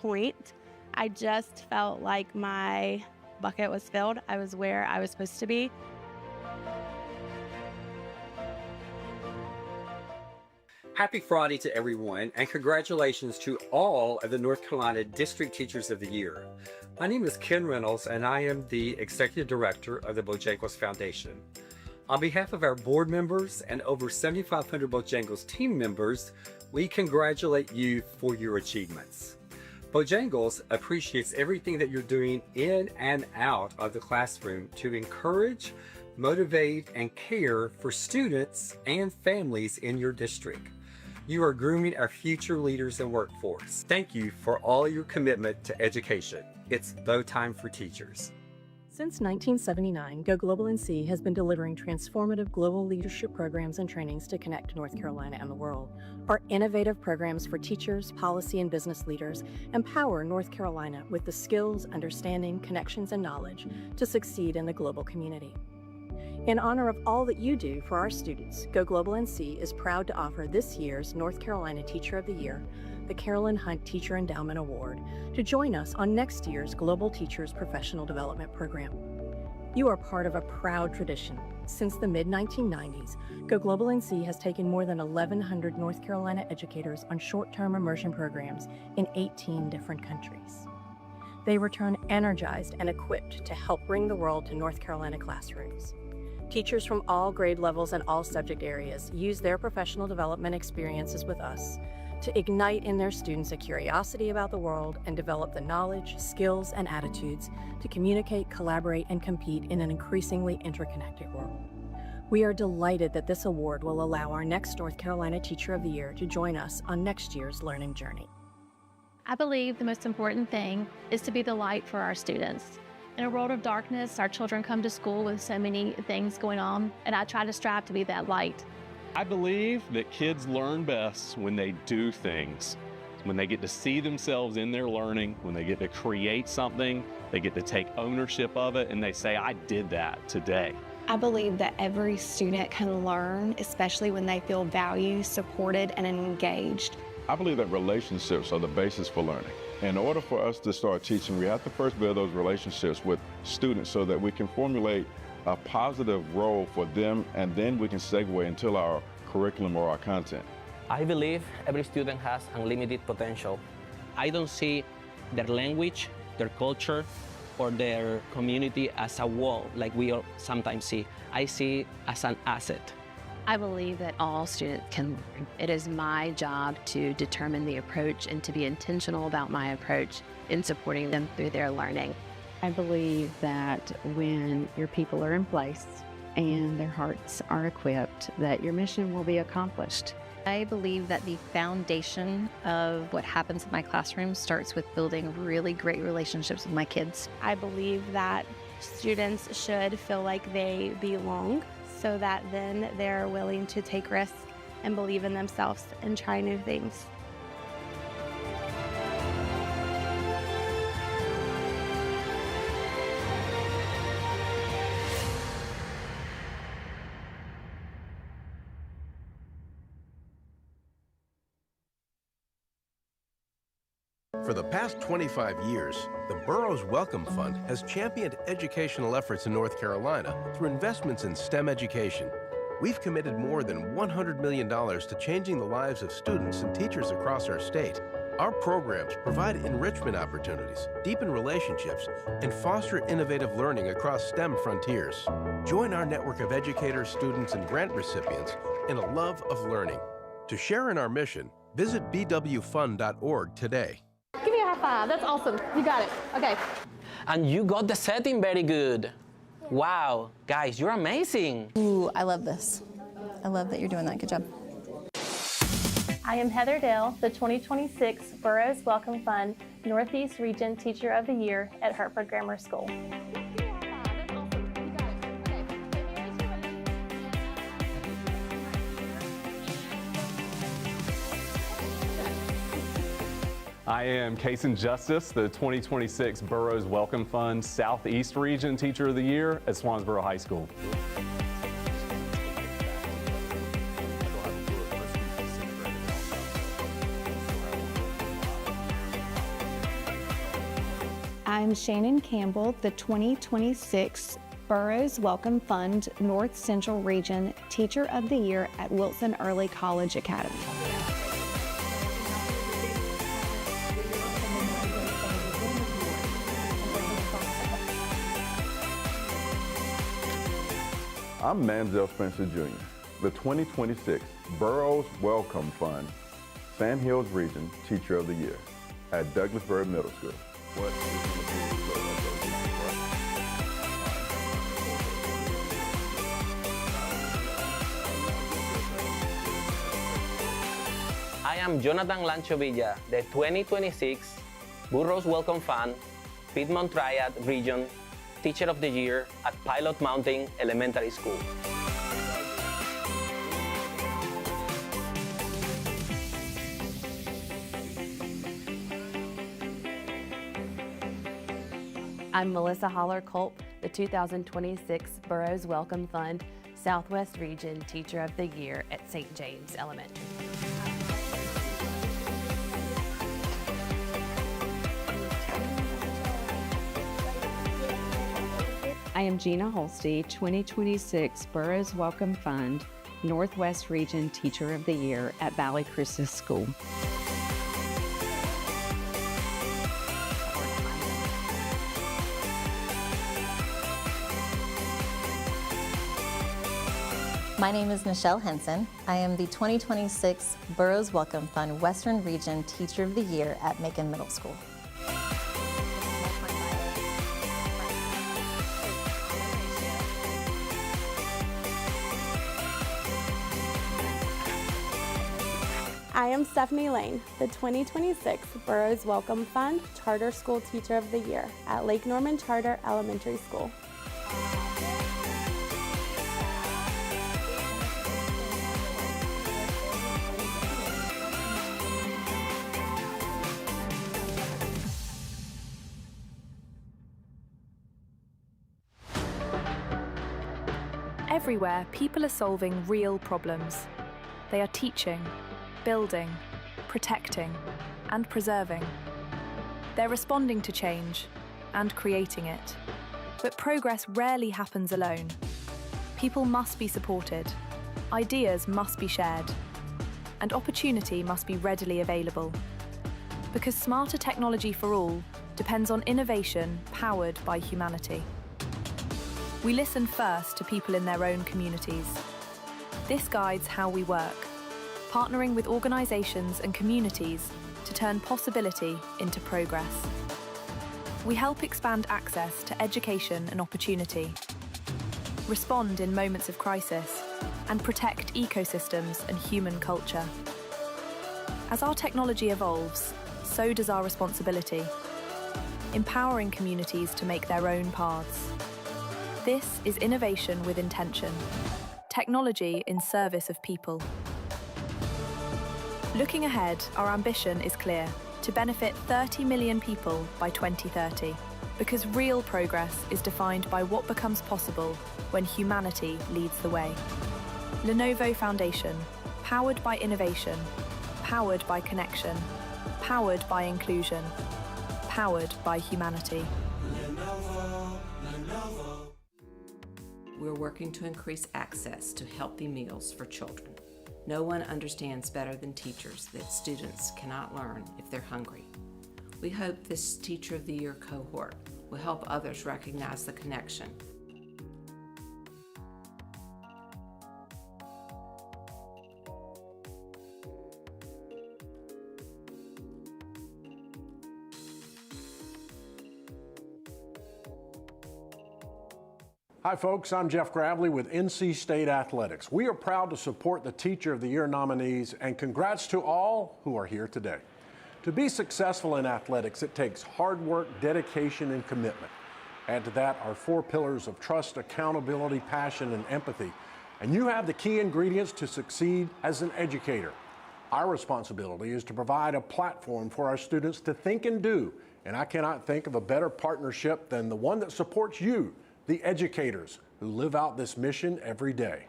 point, I just felt like my bucket was filled. I was where I was supposed to be. Happy Friday to everyone, and congratulations to all of the North Carolina District Teachers of the Year. My name is Ken Reynolds, and I am the Executive Director of the Bojangles Foundation. On behalf of our board members and over 7,500 Bojangles team members, we congratulate you for your achievements. Bojangles appreciates everything that you're doing in and out of the classroom to encourage, motivate, and care for students and families in your district. You are grooming our future leaders and workforce. Thank you for all your commitment to education. It's bow time for teachers. Since 1979, Go Global NC has been delivering transformative global leadership programs and trainings to connect North Carolina and the world. Our innovative programs for teachers, policy, and business leaders empower North Carolina with the skills, understanding, connections, and knowledge to succeed in the global community. In honor of all that you do for our students, Go Global NC is proud to offer this year's North Carolina Teacher of the Year, the Carolyn Hunt Teacher Endowment Award, to join us on next year's Global Teachers Professional Development Program. You are part of a proud tradition. Since the mid-1990s, Go Global NC has taken more than 1,100 North Carolina educators on short-term immersion programs in 18 different countries. They return energized and equipped to help bring the world to North Carolina classrooms. Teachers from all grade levels and all subject areas use their professional development experiences with us to ignite in their students a curiosity about the world and develop the knowledge, skills, and attitudes to communicate, collaborate, and compete in an increasingly interconnected world. We are delighted that this award will allow our next North Carolina Teacher of the Year to join us on next year's learning journey. I believe the most important thing is to be the light for our students. In a world of darkness, our children come to school with so many things going on, and I try to strive to be that light. I believe that kids learn best when they do things, when they get to see themselves in their learning, when they get to create something, they get to take ownership of it, and they say, I did that today. I believe that every student can learn, especially when they feel valued, supported, and engaged. I believe that relationships are the basis for learning. In order for us to start teaching, we have to first build those relationships with students so that we can formulate a positive role for them, and then we can segue into our curriculum or our content. I believe every student has unlimited potential. I don't see their language, their culture, or their community as a wall like we all sometimes see. I see as an asset. I believe that all students can learn. It is my job to determine the approach and to be intentional about my approach in supporting them through their learning. I believe that when your people are in place and their hearts are equipped, that your mission will be accomplished. I believe that the foundation of what happens in my classroom starts with building really great relationships with my kids. I believe that students should feel like they belong, so that then they're willing to take risks and believe in themselves and try new things. For the past 25 years, the Burroughs Wellcome Fund has championed educational efforts in North Carolina through investments in STEM education. We've committed more than $100 million to changing the lives of students and teachers across our state. Our programs provide enrichment opportunities, deepen relationships, and foster innovative learning across STEM frontiers. Join our network of educators, students, and grant recipients in a love of learning. To share in our mission, visit bwfund.org today. Give me a high five. That's awesome. You got it. Okay. And you got the setting very good. Wow, guys, you're amazing. Ooh, I love this. I love that you're doing that. Good job. I am Heather Dale, the 2026 Burroughs Wellcome Fund Northeast Region Teacher of the Year at Hertford Grammar School. I am Kason Justice, the 2026 Burroughs Wellcome Fund Southeast Region Teacher of the Year at Swansboro High School. I'm Shannon Campbell, the 2026 Burroughs Wellcome Fund North Central Region Teacher of the Year at Wilson Early College Academy. I'm Manziel Spencer Jr., the 2026 Burroughs Wellcome Fund Sand Hills Region Teacher of the Year at Douglasbury Middle School. I am Jonathan Lancho Villa, the 2026 Burroughs Wellcome Fund Piedmont Triad Region Teacher of the Year at Pilot Mountain Elementary School. I'm Melissa Holler-Culp, the 2026 Burroughs Wellcome Fund Southwest Region Teacher of the Year at St. James Elementary. I am Gina Holste, 2026 Burroughs Wellcome Fund Northwest Region Teacher of the Year at Valley Christus School. My name is Michelle Henson. I am the 2026 Burroughs Wellcome Fund Western Region Teacher of the Year at Macon Middle School. I am Stephanie Lane, the 2026 Burroughs Wellcome Fund Charter School Teacher of the Year at Lake Norman Charter Elementary School. Everywhere, people are solving real problems. They are teaching, building, protecting, and preserving. They're responding to change and creating it. But progress rarely happens alone. People must be supported, ideas must be shared, and opportunity must be readily available. Because smarter technology for all depends on innovation powered by humanity. We listen first to people in their own communities. This guides how we work, partnering with organisations and communities to turn possibility into progress. We help expand access to education and opportunity, respond in moments of crisis, and protect ecosystems and human culture. As our technology evolves, so does our responsibility, empowering communities to make their own paths. This is innovation with intention, technology in service of people. Looking ahead, our ambition is clear, to benefit 30 million people by 2030, because real progress is defined by what becomes possible when humanity leads the way. Lenovo Foundation, powered by innovation, powered by connection, powered by inclusion, powered by humanity. We're working to increase access to healthy meals for children. No one understands better than teachers that students cannot learn if they're hungry. We hope this Teacher of the Year cohort will help others recognize the connection. Hi folks, I'm Jeff Gravely with NC State Athletics. We are proud to support the Teacher of the Year nominees, and congrats to all who are here today. To be successful in athletics, it takes hard work, dedication, and commitment. Add to that our 4 pillars of trust, accountability, passion, and empathy. And you have the key ingredients to succeed as an educator. Our responsibility is to provide a platform for our students to think and do, and I cannot think of a better partnership than the one that supports you, the educators who live out this mission every day.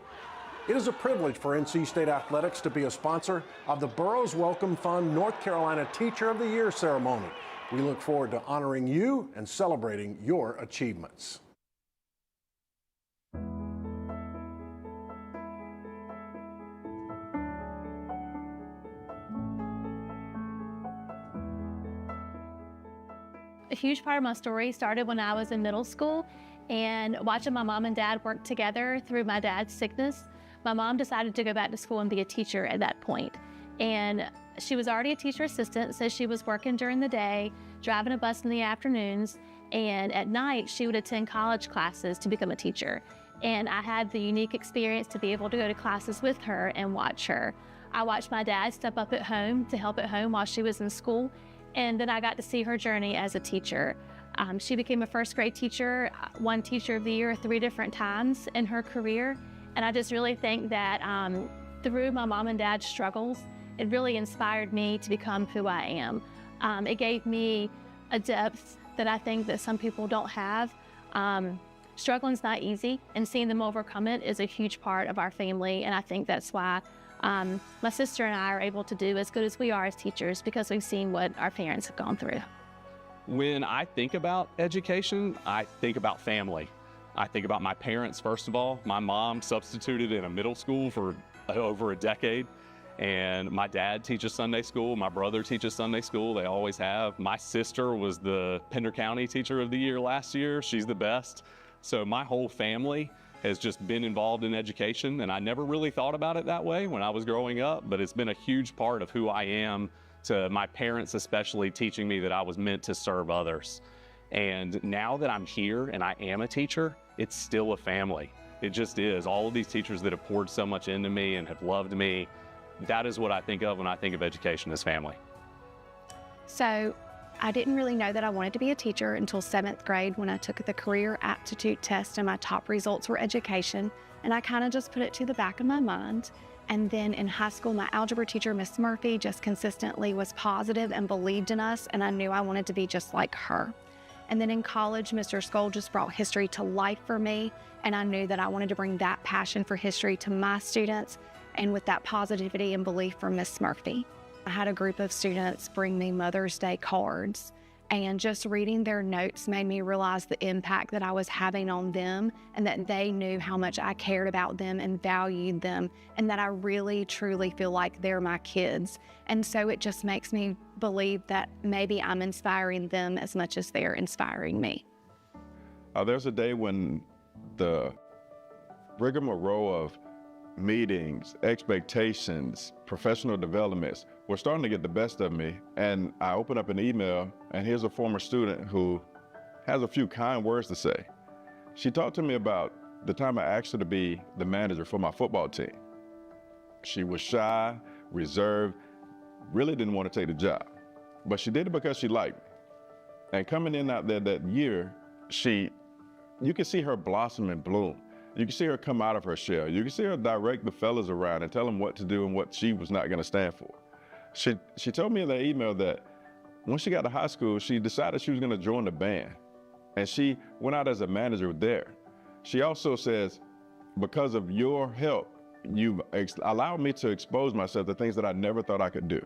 It is a privilege for NC State Athletics to be a sponsor of the Burroughs Wellcome Fund North Carolina Teacher of the Year ceremony. We look forward to honoring you and celebrating your achievements. A huge part of my story started when I was in middle school and watching my mom and dad work together through my dad's sickness. My mom decided to go back to school and be a teacher at that point. And she was already a teacher assistant, so she was working during the day, driving a bus in the afternoons, and at night she would attend college classes to become a teacher. And I had the unique experience to be able to go to classes with her and watch her. I watched my dad step up at home to help at home while she was in school, and then I got to see her journey as a teacher. She became a first grade teacher, won Teacher of the Year 3 different times in her career. And I just really think that through my mom and dad's struggles, it really inspired me to become who I am. It gave me a depth that I think that some people don't have. Struggling's not easy, and seeing them overcome it is a huge part of our family, and I think that's why my sister and I are able to do as good as we are as teachers, because we've seen what our parents have gone through. When I think about education, I think about family. I think about my parents, first of all. My mom substituted in a middle school for over a decade, and my dad teaches Sunday school. My brother teaches Sunday school. They always have. My sister was the Pender County Teacher of the Year last year. She's the best. So my whole family has just been involved in education, and I never really thought about it that way when I was growing up, but it's been a huge part of who I am, to my parents especially teaching me that I was meant to serve others. And now that I'm here and I am a teacher, it's still a family. It just is. All of these teachers that have poured so much into me and have loved me, that is what I think of when I think of education as family. So I didn't really know that I wanted to be a teacher until 7th grade when I took the career aptitude test and my top results were education. And I kind of just put it to the back of my mind. And then in high school, my algebra teacher, Miss Murphy, just consistently was positive and believed in us, and I knew I wanted to be just like her. And then in college, Mr. Skoll just brought history to life for me, and I knew that I wanted to bring that passion for history to my students, and with that positivity and belief from Miss Murphy. I had a group of students bring me Mother's Day cards, and just reading their notes made me realize the impact that I was having on them, and that they knew how much I cared about them and valued them, and that I really, truly feel like they're my kids. And so it just makes me believe that maybe I'm inspiring them as much as they're inspiring me. There's a day when the rigmarole of meetings, expectations, professional developments were starting to get the best of me, and I open up an email, and here's a former student who has a few kind words to say. She talked to me about the time I asked her to be the manager for my football team. She was shy, reserved, really didn't want to take the job, but she did it because she liked me. And coming in out there that year, you could see her blossom and bloom. You can see her come out of her shell. You can see her direct the fellas around and tell them what to do and what she was not going to stand for. She told me in that email that when she got to high school, she decided she was going to join the band, and she went out as a manager there. She also says, because of your help, you've allowed me to expose myself to things that I never thought I could do.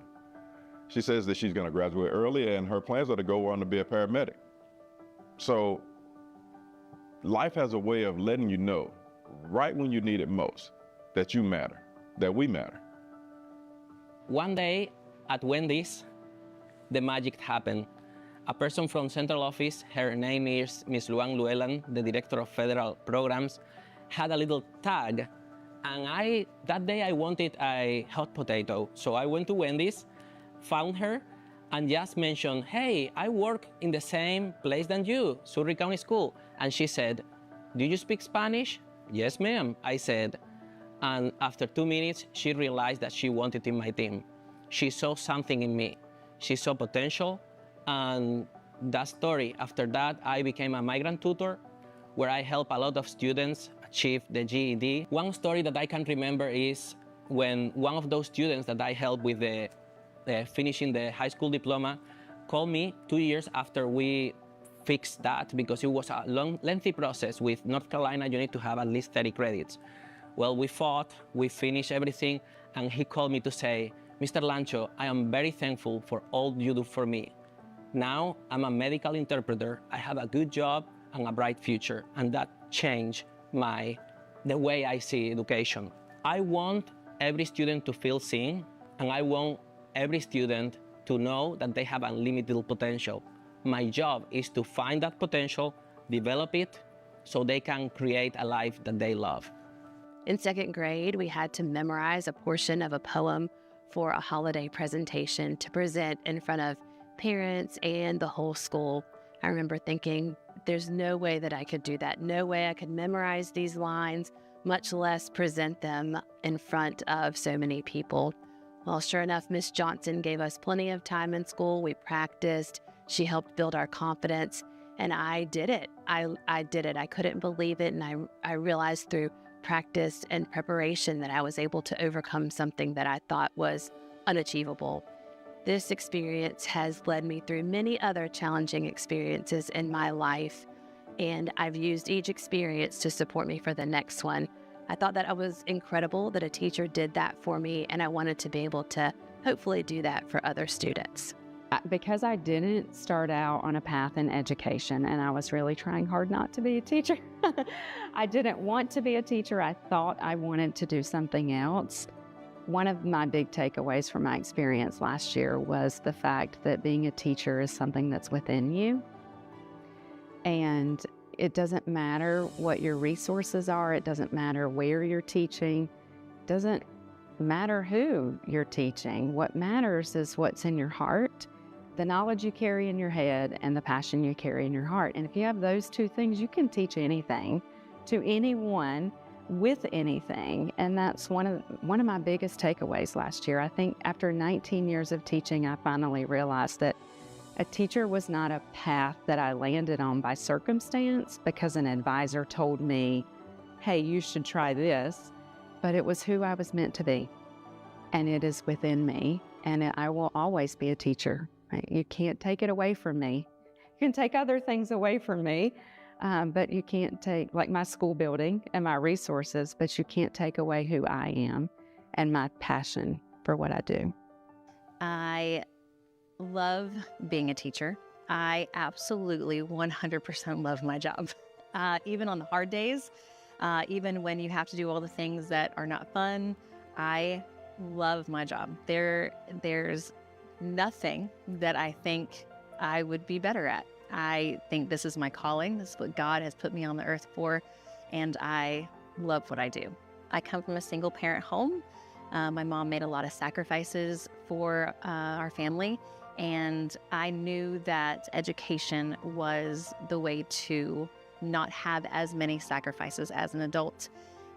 She says that she's going to graduate early, and her plans are to go on to be a paramedic. So life has a way of letting you know right when you need it most that you matter, that we matter. One day at Wendy's, the magic happened. A person from central office, her name is Ms. Luan Luelan, the director of federal programs, had a little tag, and that day I wanted a hot potato. So I went to Wendy's, found her, and just mentioned, hey, I work in the same place than you, Surrey County School. And she said, do you speak Spanish? Yes, ma'am, I said. And after 2 minutes, she realized that she wanted in my team. She saw something in me. She saw potential, and that story, after that, I became a migrant tutor, where I help a lot of students achieve the GED. One story that I can remember is when one of those students that I helped with finishing the high school diploma called me 2 years after we fixed that, because it was a lengthy process. With North Carolina, you need to have at least 30 credits. Well, we fought, we finished everything, and he called me to say, Mr. Lancho, I am very thankful for all you do for me. Now I'm a medical interpreter. I have a good job and a bright future, and that changed the way I see education. I want every student to feel seen, and I want every student to know that they have unlimited potential. My job is to find that potential, develop it, so they can create a life that they love. In second grade, we had to memorize a portion of a poem for a holiday presentation to present in front of parents and the whole school. I remember thinking, there's no way that I could do that. No way I could memorize these lines, much less present them in front of so many people. Well, sure enough, Miss Johnson gave us plenty of time in school. We practiced. She helped build our confidence, and I did it. I did it. I couldn't believe it, and I realized through practice and preparation that I was able to overcome something that I thought was unachievable. This experience has led me through many other challenging experiences in my life, and I've used each experience to support me for the next one. I thought that it was incredible that a teacher did that for me, and I wanted to be able to hopefully do that for other students. Because I didn't start out on a path in education, and I was really trying hard not to be a teacher. I didn't want to be a teacher. I thought I wanted to do something else. One of my big takeaways from my experience last year was the fact that being a teacher is something that's within you. And it doesn't matter what your resources are. It doesn't matter where you're teaching. It doesn't matter who you're teaching. What matters is what's in your heart, the knowledge you carry in your head, and the passion you carry in your heart. And if you have those two things, you can teach anything to anyone with anything. And that's one of my biggest takeaways last year. I think after 19 years of teaching, I finally realized that a teacher was not a path that I landed on by circumstance because an advisor told me, hey, you should try this, but it was who I was meant to be. And it is within me, and I will always be a teacher. You can't take it away from me. You can take other things away from me, but you can't take, like my school building and my resources, but you can't take away who I am and my passion for what I do. I love being a teacher. I absolutely 100% love my job. Even on the hard days, even when you have to do all the things that are not fun, I love my job. There's nothing that I think I would be better at. I think this is my calling. This is what God has put me on the earth for, and I love what I do. I come from a single parent home. My mom made a lot of sacrifices for our family, and I knew that education was the way to not have as many sacrifices as an adult.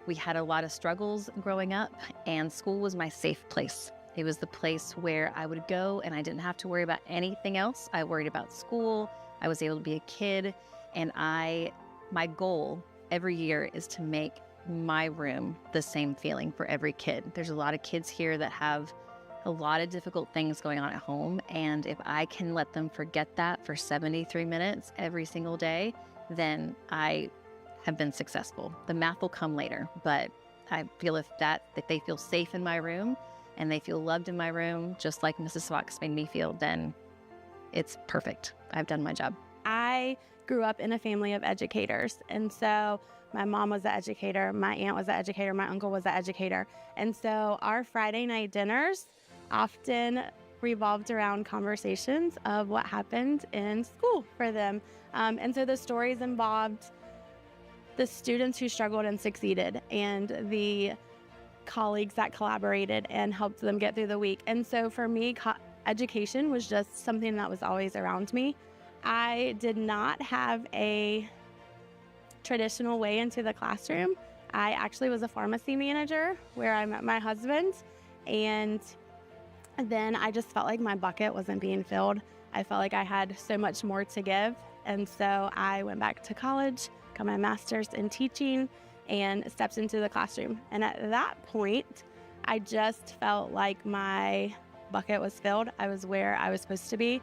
We had a lot of struggles growing up, and school was my safe place. It was the place where I would go and I didn't have to worry about anything else. I worried about school. I was able to be a kid, and my goal every year is to make my room the same feeling for every kid. There's a lot of kids here that have a lot of difficult things going on at home, and if I can let them forget that for 73 minutes every single day, then I have been successful. The math will come later, but I feel if they feel safe in my room and they feel loved in my room, just like Mrs. Fox made me feel, then it's perfect. I've done my job. I grew up in a family of educators, and so my mom was an educator, my aunt was an educator, my uncle was an educator, and so our Friday night dinners often revolved around conversations of what happened in school for them. And so the stories involved the students who struggled and succeeded, and the colleagues that collaborated and helped them get through the week. And so for me, education was just something that was always around me. I did not have a traditional way into the classroom. I actually was a pharmacy manager where I met my husband, and then I just felt like my bucket wasn't being filled. I felt like I had so much more to give, and so I went back to college, got my master's in teaching, and stepped into the classroom. And at that point, I just felt like my bucket was filled. I was where I was supposed to be.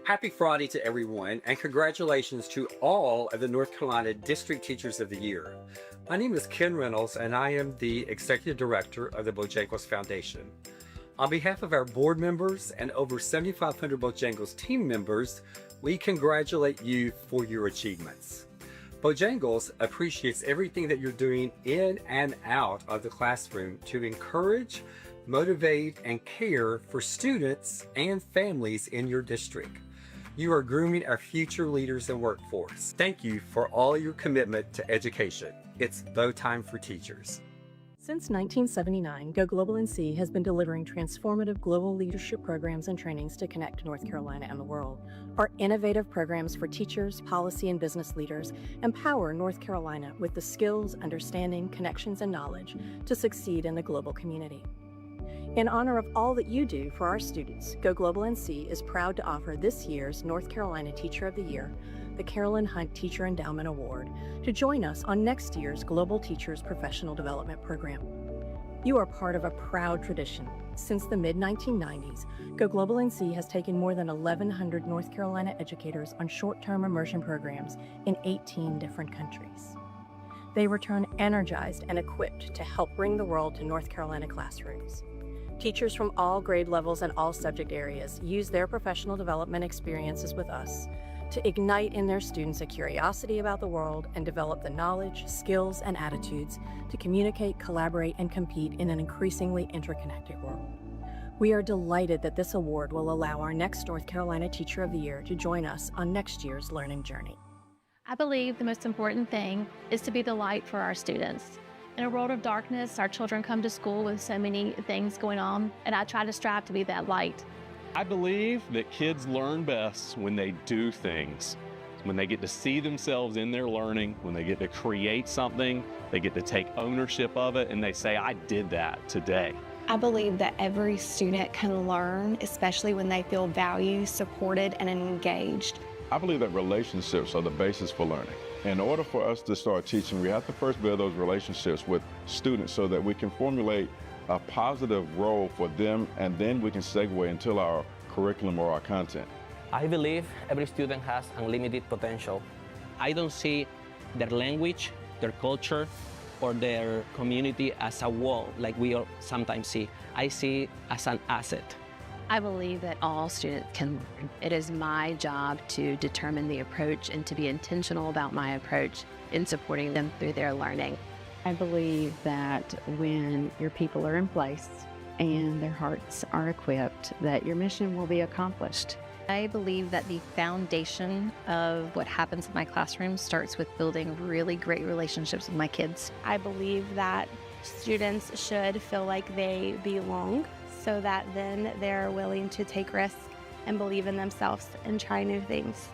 Happy Friday to everyone, and congratulations to all of the North Carolina District Teachers of the Year. My name is Ken Reynolds, and I am the Executive Director of the Bojangles Foundation. On behalf of our board members and over 7,500 Bojangles team members, we congratulate you for your achievements. Bojangles appreciates everything that you're doing in and out of the classroom to encourage, motivate, and care for students and families in your district. You are grooming our future leaders and workforce. Thank you for all your commitment to education. It's bow time for teachers. Since 1979, Go Global NC has been delivering transformative global leadership programs and trainings to connect North Carolina and the world. Our innovative programs for teachers, policy, and business leaders empower North Carolina with the skills, understanding, connections, and knowledge to succeed in the global community. In honor of all that you do for our students, Go Global NC is proud to offer this year's North Carolina Teacher of the Year, the Carolyn Hunt Teacher Endowment Award, to join us on next year's Global Teachers Professional Development Program. You are part of a proud tradition. Since the mid-1990s, Go Global NC has taken more than 1,100 North Carolina educators on short-term immersion programs in 18 different countries. They return energized and equipped to help bring the world to North Carolina classrooms. Teachers from all grade levels and all subject areas use their professional development experiences with us to ignite in their students a curiosity about the world and develop the knowledge, skills, and attitudes to communicate, collaborate, and compete in an increasingly interconnected world. We are delighted that this award will allow our next North Carolina Teacher of the Year to join us on next year's learning journey. I believe the most important thing is to be the light for our students. In a world of darkness, our children come to school with so many things going on, and I try to strive to be that light. I believe that kids learn best when they do things, when they get to see themselves in their learning, when they get to create something, they get to take ownership of it, and they say, I did that today. I believe that every student can learn, especially when they feel valued, supported, and engaged. I believe that relationships are the basis for learning. In order for us to start teaching, we have to first build those relationships with students so that we can formulate a positive role for them, and then we can segue into our curriculum or our content. I believe every student has unlimited potential. I don't see their language, their culture, or their community as a wall like we sometimes see. I see it as an asset. I believe that all students can learn. It is my job to determine the approach and to be intentional about my approach in supporting them through their learning. I believe that when your people are in place and their hearts are equipped, that your mission will be accomplished. I believe that the foundation of what happens in my classroom starts with building really great relationships with my kids. I believe that students should feel like they belong, so that then they're willing to take risks and believe in themselves and try new things.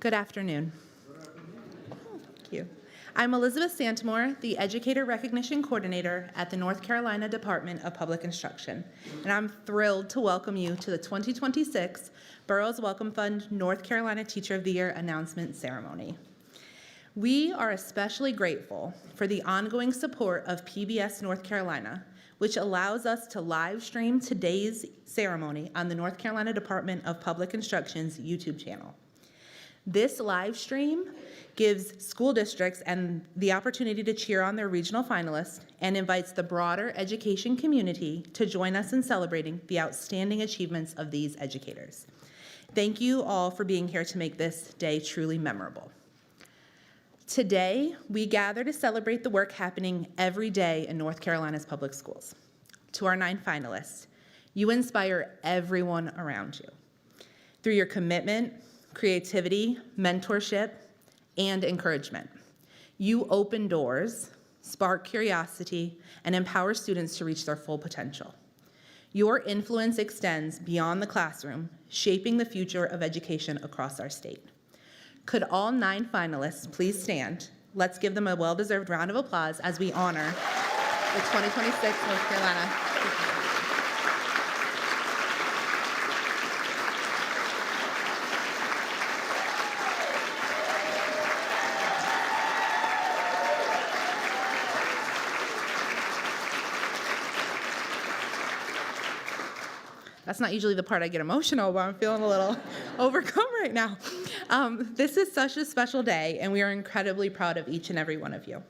Good afternoon. Thank you. I'm Elizabeth Santamore, the Educator Recognition Coordinator at the North Carolina Department of Public Instruction, and I'm thrilled to welcome you to the 2026 Burroughs Wellcome Fund North Carolina Teacher of the Year announcement ceremony. We are especially grateful for the ongoing support of PBS North Carolina, which allows us to live stream today's ceremony on the North Carolina Department of Public Instruction's YouTube channel. This live stream gives school districts and the opportunity to cheer on their regional finalists and invites the broader education community to join us in celebrating the outstanding achievements of these educators. Thank you all for being here to make this day truly memorable. Today, we gather to celebrate the work happening every day in North Carolina's public schools. to our 9 finalists, you inspire everyone around you through your commitment, creativity, mentorship, and encouragement. You open doors, spark curiosity, and empower students to reach their full potential. Your influence extends beyond the classroom, shaping the future of education across our state. Could all 9 finalists please stand? Let's give them a well-deserved round of applause as we honor the 2026 North Carolina. That's not usually the part I get emotional, but I'm feeling a little overcome right now. This is such a special day, and we are incredibly proud of each and every one of you.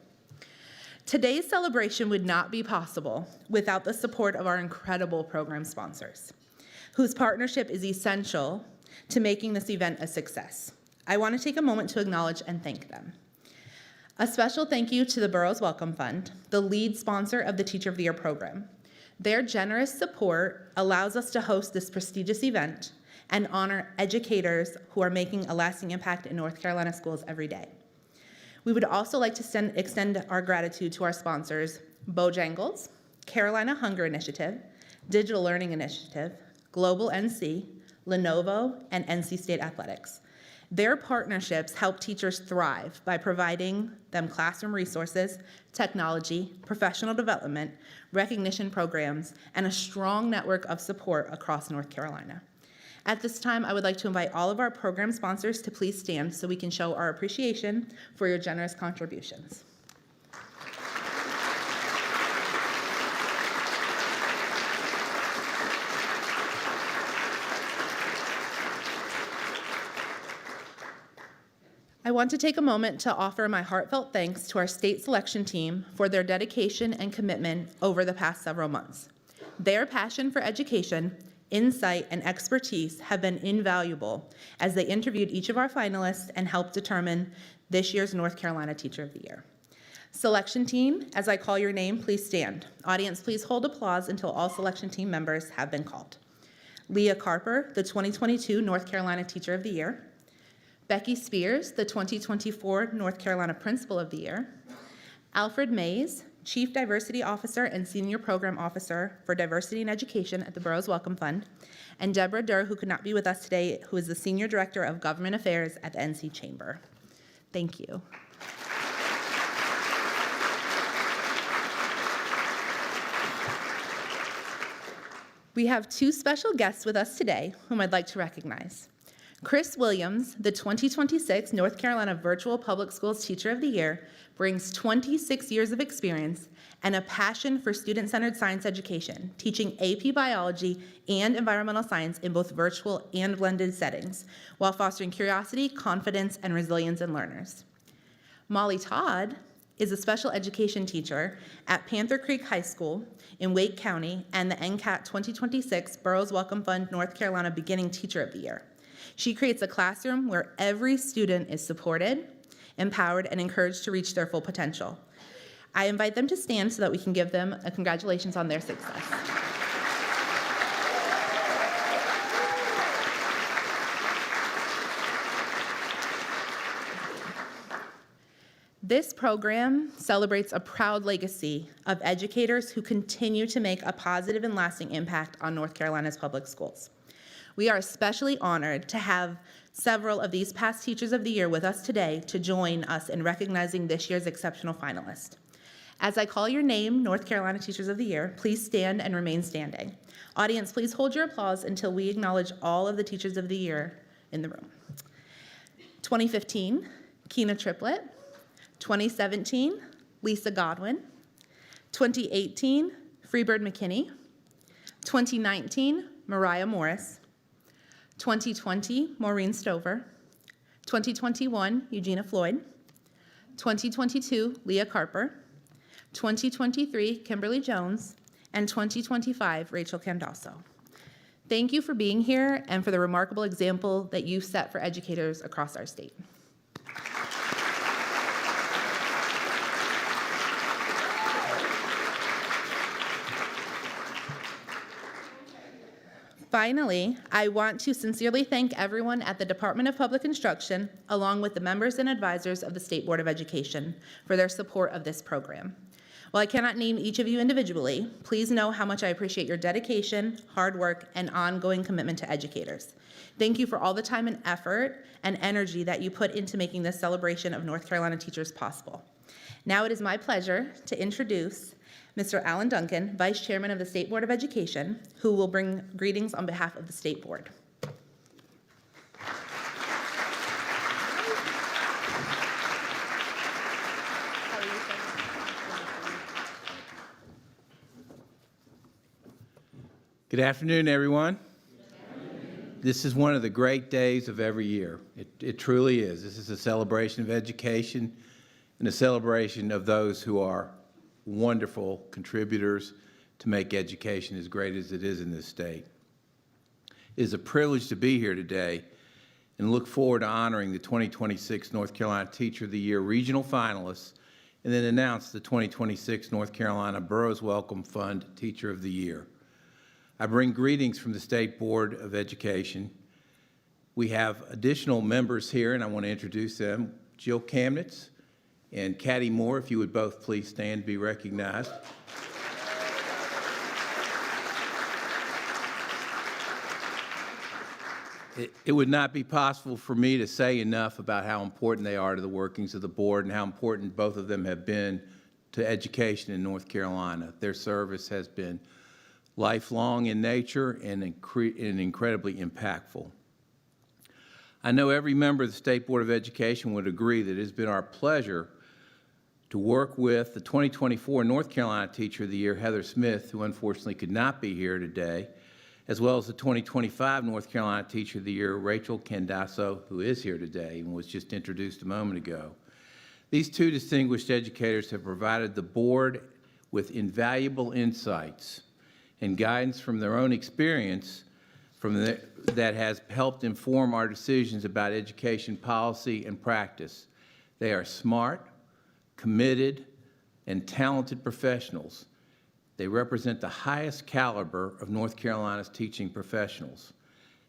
Today's celebration would not be possible without the support of our incredible program sponsors, whose partnership is essential to making this event a success. I want to take a moment to acknowledge and thank them. A special thank you to the Burroughs Wellcome Fund, the lead sponsor of the Teacher of the Year program. Their generous support allows us to host this prestigious event and honor educators who are making a lasting impact in North Carolina schools every day. We would also like to extend our gratitude to our sponsors, Bojangles, Carolina Hunger Initiative, Digital Learning Initiative, Global NC, Lenovo, and NC State Athletics. Their partnerships help teachers thrive by providing them classroom resources, technology, professional development, recognition programs, and a strong network of support across North Carolina. At this time, I would like to invite all of our program sponsors to please stand so we can show our appreciation for your generous contributions. I want to take a moment to offer my heartfelt thanks to our state selection team for their dedication and commitment over the past several months. Their passion for education, insight, and expertise have been invaluable as they interviewed each of our finalists and helped determine this year's North Carolina Teacher of the Year. Selection team, as I call your name, please stand. Audience, please hold applause until all selection team members have been called. Leah Carper, the 2022 North Carolina Teacher of the Year. Becky Spears, the 2024 North Carolina Principal of the Year. Alfred Mays, Chief Diversity Officer and Senior Program Officer for Diversity and Education at the Burroughs Wellcome Fund. And Deborah Durr, who could not be with us today, who is the Senior Director of Government Affairs at the NC Chamber. Thank you. We have 2 special guests with us today whom I'd like to recognize. Chris Williams, the 2026 North Carolina Virtual Public Schools Teacher of the Year, brings 26 years of experience and a passion for student-centered science education, teaching AP Biology and environmental science in both virtual and blended settings, while fostering curiosity, confidence, and resilience in learners. Molly Todd is a special education teacher at Panther Creek High School in Wake County and the NCAT 2026 Burroughs Wellcome Fund North Carolina Beginning Teacher of the Year. She creates a classroom where every student is supported, empowered, and encouraged to reach their full potential. I invite them to stand so that we can give them a congratulations on their success. This program celebrates a proud legacy of educators who continue to make a positive and lasting impact on North Carolina's public schools. We are especially honored to have several of these past Teachers of the Year with us today to join us in recognizing this year's exceptional finalist. As I call your name, North Carolina Teachers of the Year, please stand and remain standing. Audience, please hold your applause until we acknowledge all of the Teachers of the Year in the room. 2015, Keena Triplett. 2017, Lisa Godwin. 2018, Freebird McKinney. 2019, Mariah Morris. 2020, Maureen Stover. 2021, Eugenia Floyd. 2022, Leah Carper. 2023, Kimberly Jones. And 2025, Rachel Candasso. Thank you for being here and for the remarkable example that you've set for educators across our state. Finally, I want to sincerely thank everyone at the Department of Public Instruction, along with the members and advisors of the State Board of Education, for their support of this program. While I cannot name each of you individually, please know how much I appreciate your dedication, hard work, and ongoing commitment to educators. Thank you for all the time and effort and energy that you put into making this celebration of North Carolina teachers possible. Now it is my pleasure to introduce Mr. Alan Duncan, Vice Chairman of the State Board of Education, who will bring greetings on behalf of the State Board. Good afternoon, everyone. This is one of the great days of every year. It truly is. This is a celebration of education and a celebration of those who are wonderful contributors to make education as great as it is in this state. It is a privilege to be here today and look forward to honoring the 2026 North Carolina Teacher of the Year regional finalists and then announce the 2026 North Carolina Burroughs Wellcome Fund Teacher of the Year. I bring greetings from the State Board of Education. We have additional members here, and I want to introduce them. Jill Kamnitz and Caddy Moore, if you would both please stand and be recognized. It would not be possible for me to say enough about how important they are to the workings of the board and how important both of them have been to education in North Carolina. Their service has been lifelong in nature and incredibly impactful. I know every member of the State Board of Education would agree that it has been our pleasure to work with the 2024 North Carolina Teacher of the Year, Heather Smith, who unfortunately could not be here today, as well as the 2025 North Carolina Teacher of the Year, Rachel Candasso, who is here today and was just introduced a moment ago. These two distinguished educators have provided the board with invaluable insights and guidance from their own experience that has helped inform our decisions about education policy and practice. They are smart, committed, and talented professionals. They represent the highest caliber of North Carolina's teaching professionals.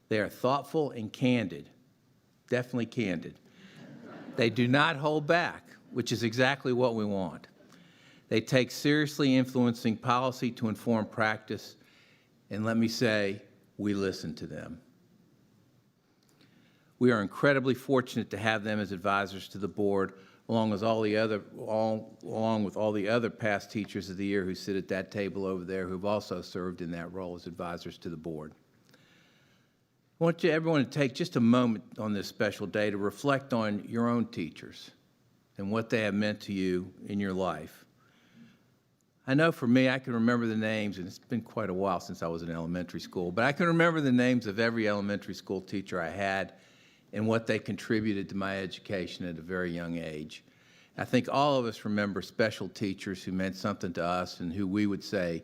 They are thoughtful and candid, definitely candid. They do not hold back, which is exactly what we want. They take seriously influencing policy to inform practice, and let me say, we listen to them. We are incredibly fortunate to have them as advisors to the board, along with all the other past teachers of the year who sit at that table over there who've also served in that role as advisors to the board. I want everyone to take just a moment on this special day to reflect on your own teachers and what they have meant to you in your life. I know for me, I can remember the names, and it's been quite a while since I was in elementary school, but I can remember the names of every elementary school teacher I had and what they contributed to my education at a very young age. I think all of us remember special teachers who meant something to us and who we would say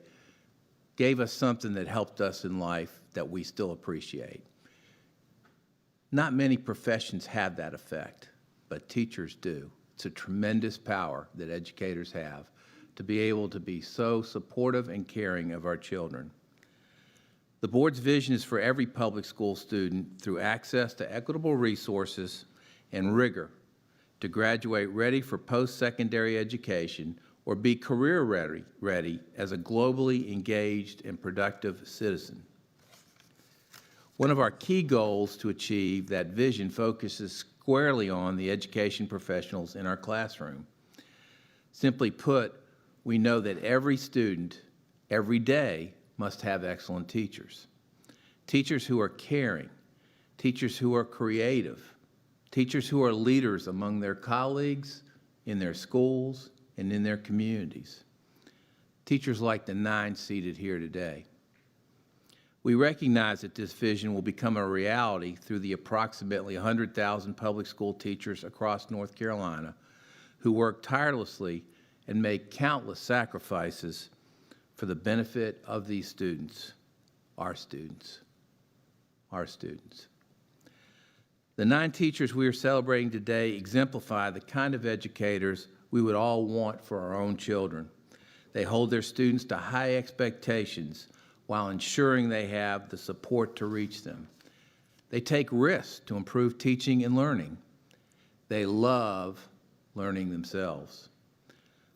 gave us something that helped us in life that we still appreciate. Not many professions have that effect, but teachers do. It's a tremendous power that educators have to be able to be so supportive and caring of our children. The board's vision is for every public school student, through access to equitable resources and rigor, to graduate ready for post-secondary education or be career ready as a globally engaged and productive citizen. One of our key goals to achieve that vision focuses squarely on the education professionals in our classroom. Simply put, we know that every student, every day, must have excellent teachers. Teachers who are caring, teachers who are creative, teachers who are leaders among their colleagues, in their schools, and in their communities. Teachers like the 9 seated here today. We recognize that this vision will become a reality through the approximately 100,000 public school teachers across North Carolina who work tirelessly and make countless sacrifices for the benefit of these students, our students, our students. The 9 teachers we are celebrating today exemplify the kind of educators we would all want for our own children. They hold their students to high expectations while ensuring they have the support to reach them. They take risks to improve teaching and learning. They love learning themselves,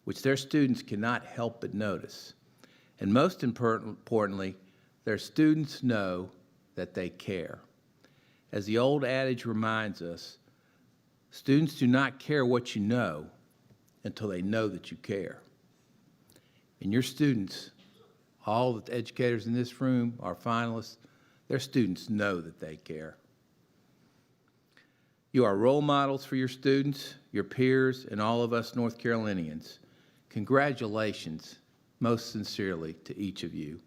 which their students cannot help but notice. And most importantly, their students know that they care. As the old adage reminds us, students do not care what you know until they know that you care. And your students, all the educators in this room, our finalists, their students know that they care. You are role models for your students, your peers, and all of us North Carolinians. Congratulations, most sincerely, to each of you.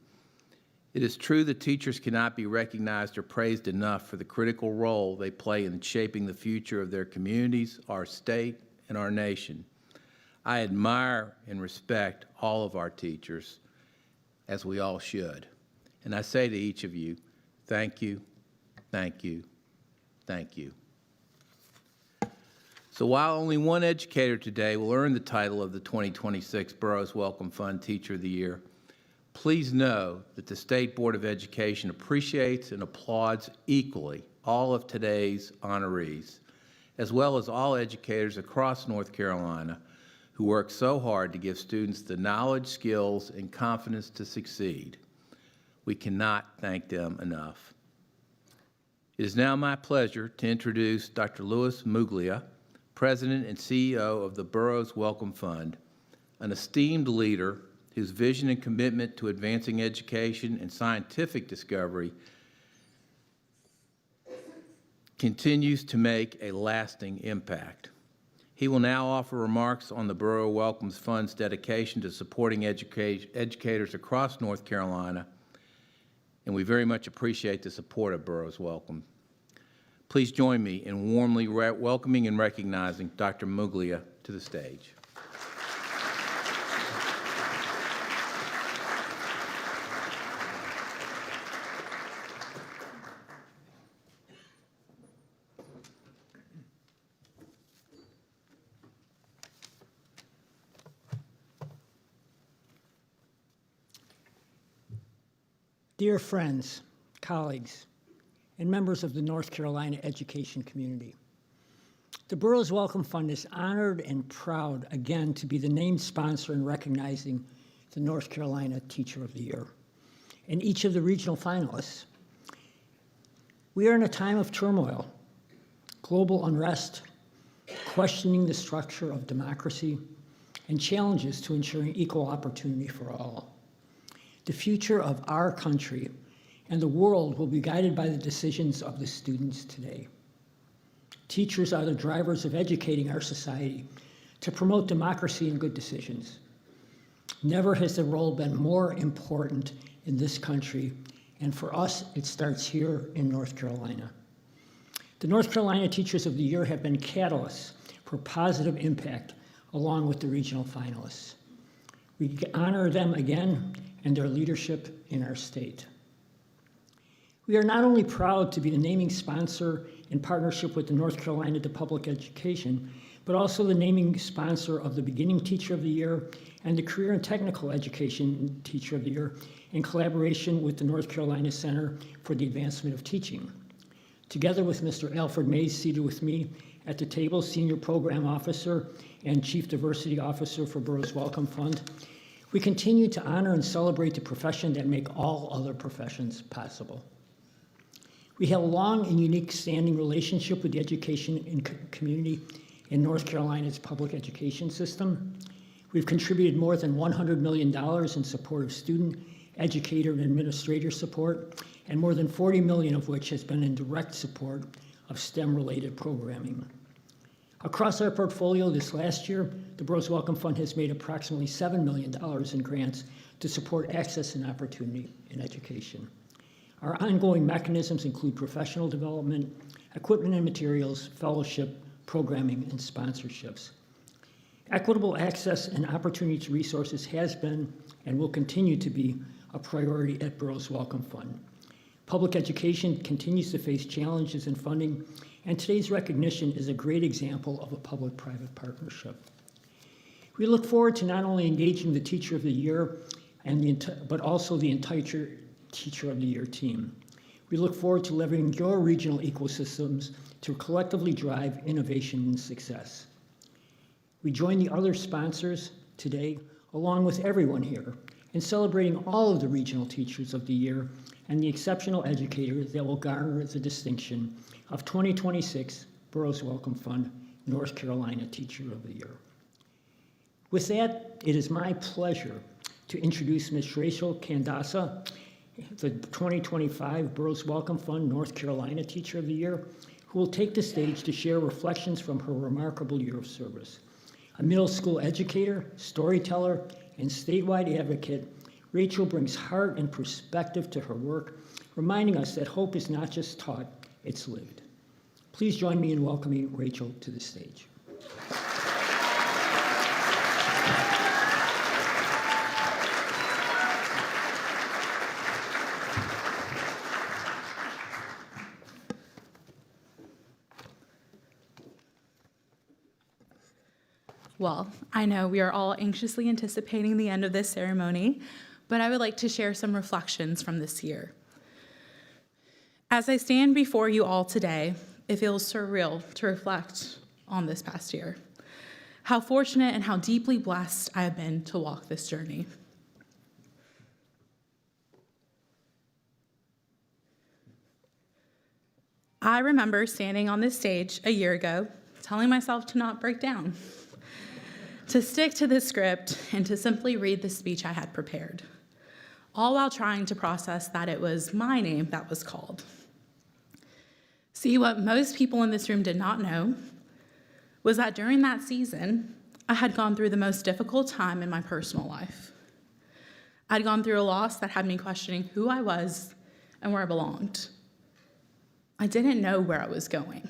It is true that teachers cannot be recognized or praised enough for the critical role they play in shaping the future of their communities, our state, and our nation. I admire and respect all of our teachers, as we all should. And I say to each of you, thank you, thank you, thank you. So while only one educator today will earn the title of the 2026 Burroughs Wellcome Fund Teacher of the Year, please know that the State Board of Education appreciates and applauds equally all of today's honorees, as well as all educators across North Carolina who work so hard to give students the knowledge, skills, and confidence to succeed. We cannot thank them enough. It is now my pleasure to introduce Dr. Louis Muglia, President and CEO of the Burroughs Wellcome Fund, an esteemed leader whose vision and commitment to advancing education and scientific discovery continues to make a lasting impact. He will now offer remarks on the Burroughs Wellcome Fund's dedication to supporting educators across North Carolina, and we very much appreciate the support of Burroughs Wellcome. Please join me in warmly welcoming and recognizing Dr. Muglia to the stage. Dear friends, colleagues, and members of the North Carolina education community, the Burroughs Wellcome Fund is honored and proud again to be the named sponsor in recognizing the North Carolina Teacher of the Year and each of the regional finalists. We are in a time of turmoil, global unrest, questioning the structure of democracy, and challenges to ensuring equal opportunity for all. The future of our country and the world will be guided by the decisions of the students today. Teachers are the drivers of educating our society to promote democracy and good decisions. Never has the role been more important in this country, and for us, it starts here in North Carolina. The North Carolina Teachers of the Year have been catalysts for positive impact along with the regional finalists. We honor them again and their leadership in our state. We are not only proud to be the naming sponsor in partnership with the North Carolina Public Education, but also the naming sponsor of the Beginning Teacher of the Year and the Career and Technical Education Teacher of the Year in collaboration with the North Carolina Center for the Advancement of Teaching. Together with Mr. Alfred Mays, seated with me at the table, Senior Program Officer and Chief Diversity Officer for Burroughs Wellcome Fund, we continue to honor and celebrate the profession that make all other professions possible. We have a long and unique standing relationship with the education and community in North Carolina's public education system. We've contributed more than $100 million in support of student, educator, and administrator support, and more than $40 million of which has been in direct support of STEM-related programming. Across our portfolio this last year, the Burroughs Wellcome Fund has made approximately $7 million in grants to support access and opportunity in education. Our ongoing mechanisms include professional development, equipment and materials, fellowship, programming, and sponsorships. Equitable access and opportunity to resources has been and will continue to be a priority at Burroughs Wellcome Fund. Public education continues to face challenges in funding, and today's recognition is a great example of a public-private partnership. We look forward to not only engaging the Teacher of the Year, but also the entire Teacher of the Year team. We look forward to leveraging your regional ecosystems to collectively drive innovation and success. We join the other sponsors today, along with everyone here, in celebrating all of the regional Teachers of the Year and the exceptional educators that will garner the distinction of 2026 Burroughs Wellcome Fund North Carolina Teacher of the Year. With that, it is my pleasure to introduce Ms. Rachel Candasa, the 2025 Burroughs Wellcome Fund North Carolina Teacher of the Year, who will take the stage to share reflections from her remarkable year of service. A middle school educator, storyteller, and statewide advocate, Rachel brings heart and perspective to her work, reminding us that hope is not just taught, it's lived. Please join me in welcoming Rachel to the stage. Well, I know we are all anxiously anticipating the end of this ceremony, but I would like to share some reflections from this year. As I stand before you all today, it feels surreal to reflect on this past year. How fortunate and how deeply blessed I have been to walk this journey. I remember standing on this stage a year ago, telling myself to not break down, to stick to the script, and to simply read the speech I had prepared, all while trying to process that it was my name that was called. See, what most people in this room did not know was that during that season, I had gone through the most difficult time in my personal life. I'd gone through a loss that had me questioning who I was and where I belonged. I didn't know where I was going.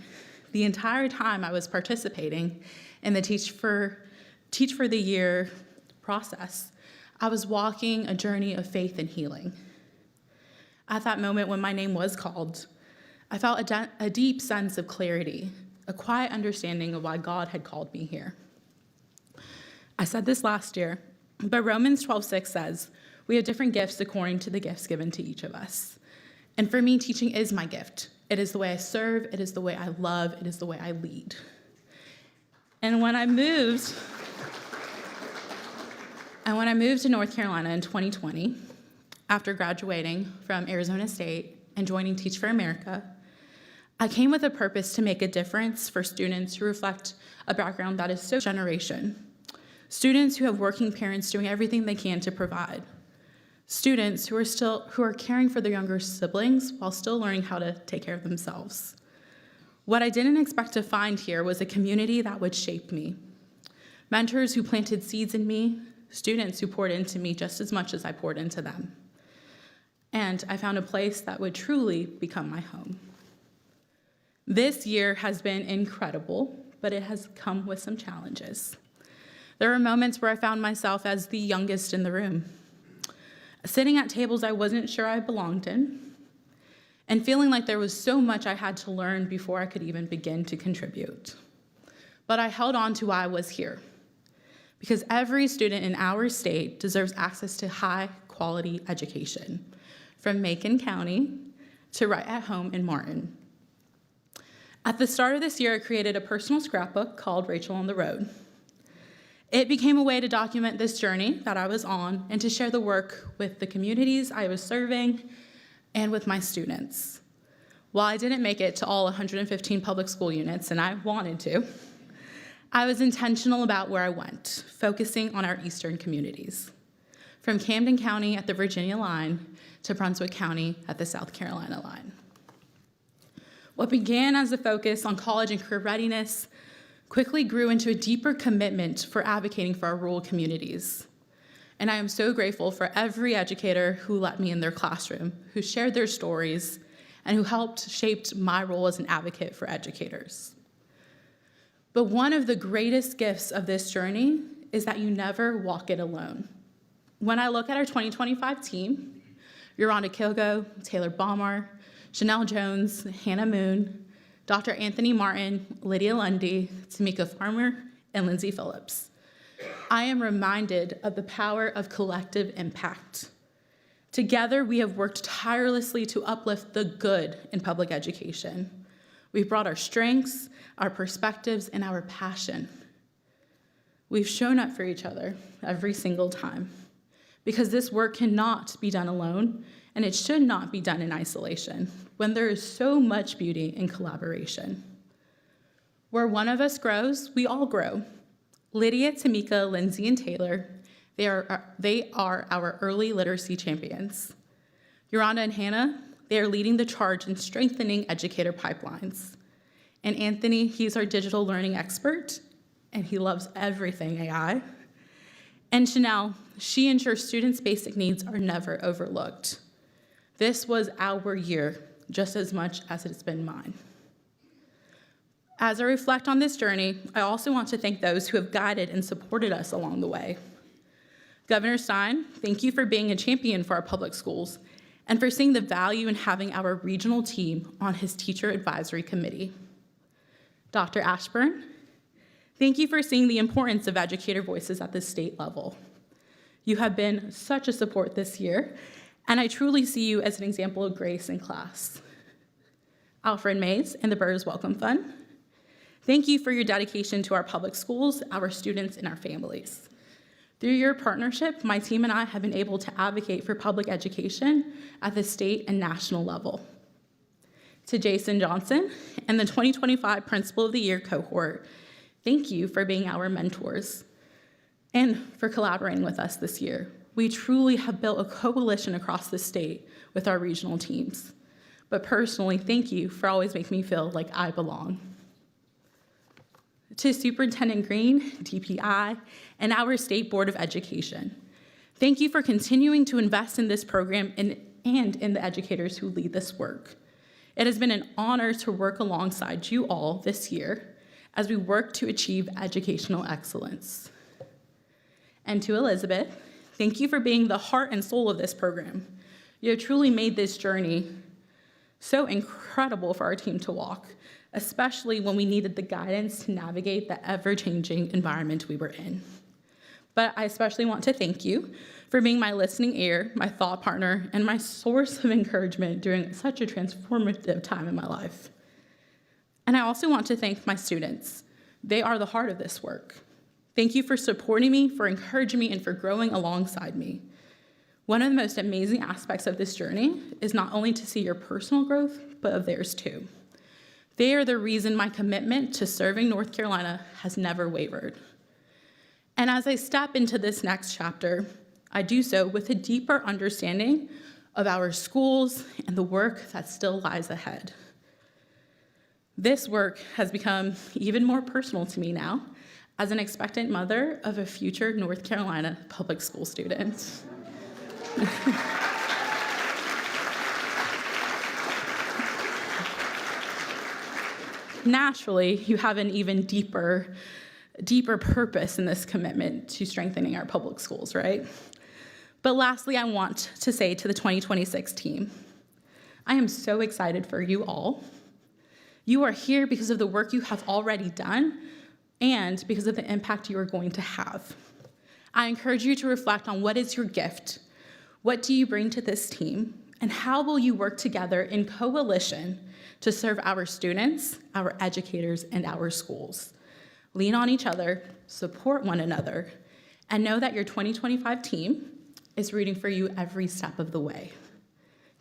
The entire time I was participating in the Teach for the Year process, I was walking a journey of faith and healing. At that moment when my name was called, I felt a deep sense of clarity, a quiet understanding of why God had called me here. I said this last year, but Romans 12:6 says, we have different gifts according to the gifts given to each of us. And for me, teaching is my gift. It is the way I serve, it is the way I love, it is the way I lead. And when I moved to North Carolina in 2020, after graduating from Arizona State and joining Teach for America, I came with a purpose to make a difference for students who reflect a background that is so generation. Students who have working parents doing everything they can to provide. Students who are caring for their younger siblings while still learning how to take care of themselves. What I didn't expect to find here was a community that would shape me. Mentors who planted seeds in me, students who poured into me just as much as I poured into them. And I found a place that would truly become my home. This year has been incredible, but it has come with some challenges. There were moments where I found myself as the youngest in the room, sitting at tables I wasn't sure I belonged in, and feeling like there was so much I had to learn before I could even begin to contribute. But I held on to why I was here, because every student in our state deserves access to high-quality education, from Macon County to right at home in Martin. At the start of this year, I created a personal scrapbook called Rachel on the Road. It became a way to document this journey that I was on and to share the work with the communities I was serving and with my students. While I didn't make it to all 115 public school units, and I wanted to, I was intentional about where I went, focusing on our eastern communities, from Camden County at the Virginia line to Brunswick County at the South Carolina line. What began as a focus on college and career readiness quickly grew into a deeper commitment for advocating for our rural communities. And I am so grateful for every educator who let me in their classroom, who shared their stories, and who helped shape my role as an advocate for educators. But one of the greatest gifts of this journey is that you never walk it alone. When I look at our 2025 team, Yolanda Kilgo, Taylor Baumar, Chanel Jones, Hannah Moon, Dr. Anthony Martin, Lydia Lundy, Tamika Farmer, and Lindsay Phillips, I am reminded of the power of collective impact. Together, we have worked tirelessly to uplift the good in public education. We've brought our strengths, our perspectives, and our passion. We've shown up for each other every single time, because this work cannot be done alone, and it should not be done in isolation, when there is so much beauty in collaboration. Where one of us grows, we all grow. Lydia, Tamika, Lindsay, and Taylor, they are our early literacy champions. Yolanda and Hannah, they are leading the charge in strengthening educator pipelines. And Anthony, he's our digital learning expert, and he loves everything AI. And Chanel, she ensures students' basic needs are never overlooked. This was our year, just as much as it's been mine. As I reflect on this journey, I also want to thank those who have guided and supported us along the way. Governor Stein, thank you for being a champion for our public schools and for seeing the value in having our regional team on his teacher advisory committee. Dr. Ashburn, thank you for seeing the importance of educator voices at the state level. You have been such a support this year, and I truly see you as an example of grace in class. Alfred Mays and the Burroughs Wellcome Fund, thank you for your dedication to our public schools, our students, and our families. Through your partnership, my team and I have been able to advocate for public education at the state and national level. To Jason Johnson and the 2025 Principal of the Year cohort, thank you for being our mentors and for collaborating with us this year. We truly have built a coalition across the state with our regional teams. But personally, thank you for always making me feel like I belong. To Superintendent Green, DPI, and our State Board of Education, thank you for continuing to invest in this program and in the educators who lead this work. It has been an honor to work alongside you all this year as we work to achieve educational excellence. And to Elizabeth, thank you for being the heart and soul of this program. You have truly made this journey so incredible for our team to walk, especially when we needed the guidance to navigate the ever-changing environment we were in. But I especially want to thank you for being my listening ear, my thought partner, and my source of encouragement during such a transformative time in my life. And I also want to thank my students. They are the heart of this work. Thank you for supporting me, for encouraging me, and for growing alongside me. One of the most amazing aspects of this journey is not only to see your personal growth, but of theirs too. They are the reason my commitment to serving North Carolina has never wavered. And as I step into this next chapter, I do so with a deeper understanding of our schools and the work that still lies ahead. This work has become even more personal to me now as an expectant mother of a future North Carolina public school student. Naturally, you have an even deeper purpose in this commitment to strengthening our public schools, right? But lastly, I want to say to the 2026 team, I am so excited for you all. You are here because of the work you have already done and because of the impact you are going to have. I encourage you to reflect on what is your gift, what do you bring to this team, and how will you work together in coalition to serve our students, our educators, and our schools. Lean on each other, support one another, and know that your 2025 team is rooting for you every step of the way.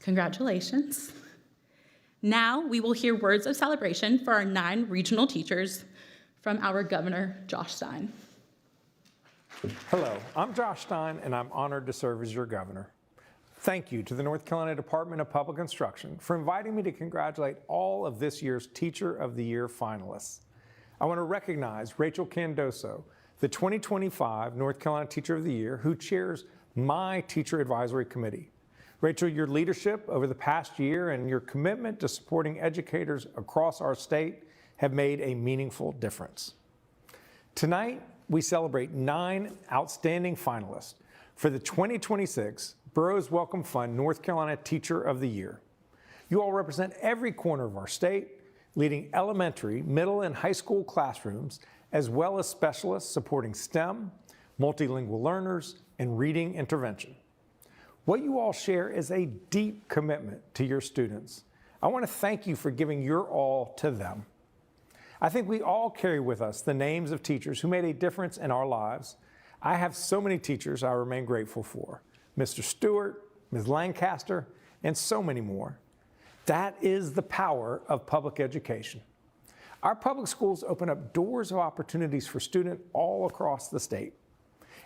Congratulations. Now we will hear words of celebration for our 9 regional teachers from our Governor, Josh Stein. Hello, I'm Josh Stein, and I'm honored to serve as your governor. Thank you to the North Carolina Department of Public Instruction for inviting me to congratulate all of this year's Teacher of the Year finalists. I want to recognize Rachel Candoso, the 2025 North Carolina Teacher of the Year, who chairs my Teacher Advisory Committee. Rachel, your leadership over the past year and your commitment to supporting educators across our state have made a meaningful difference. Tonight, we celebrate 9 outstanding finalists for the 2026 Burroughs Wellcome Fund North Carolina Teacher of the Year. You all represent every corner of our state, leading elementary, middle, and high school classrooms, as well as specialists supporting STEM, multilingual learners, and reading intervention. What you all share is a deep commitment to your students. I want to thank you for giving your all to them. I think we all carry with us the names of teachers who made a difference in our lives. I have so many teachers I remain grateful for. Mr. Stewart, Ms. Lancaster, and so many more. That is the power of public education. Our public schools open up doors of opportunities for students all across the state.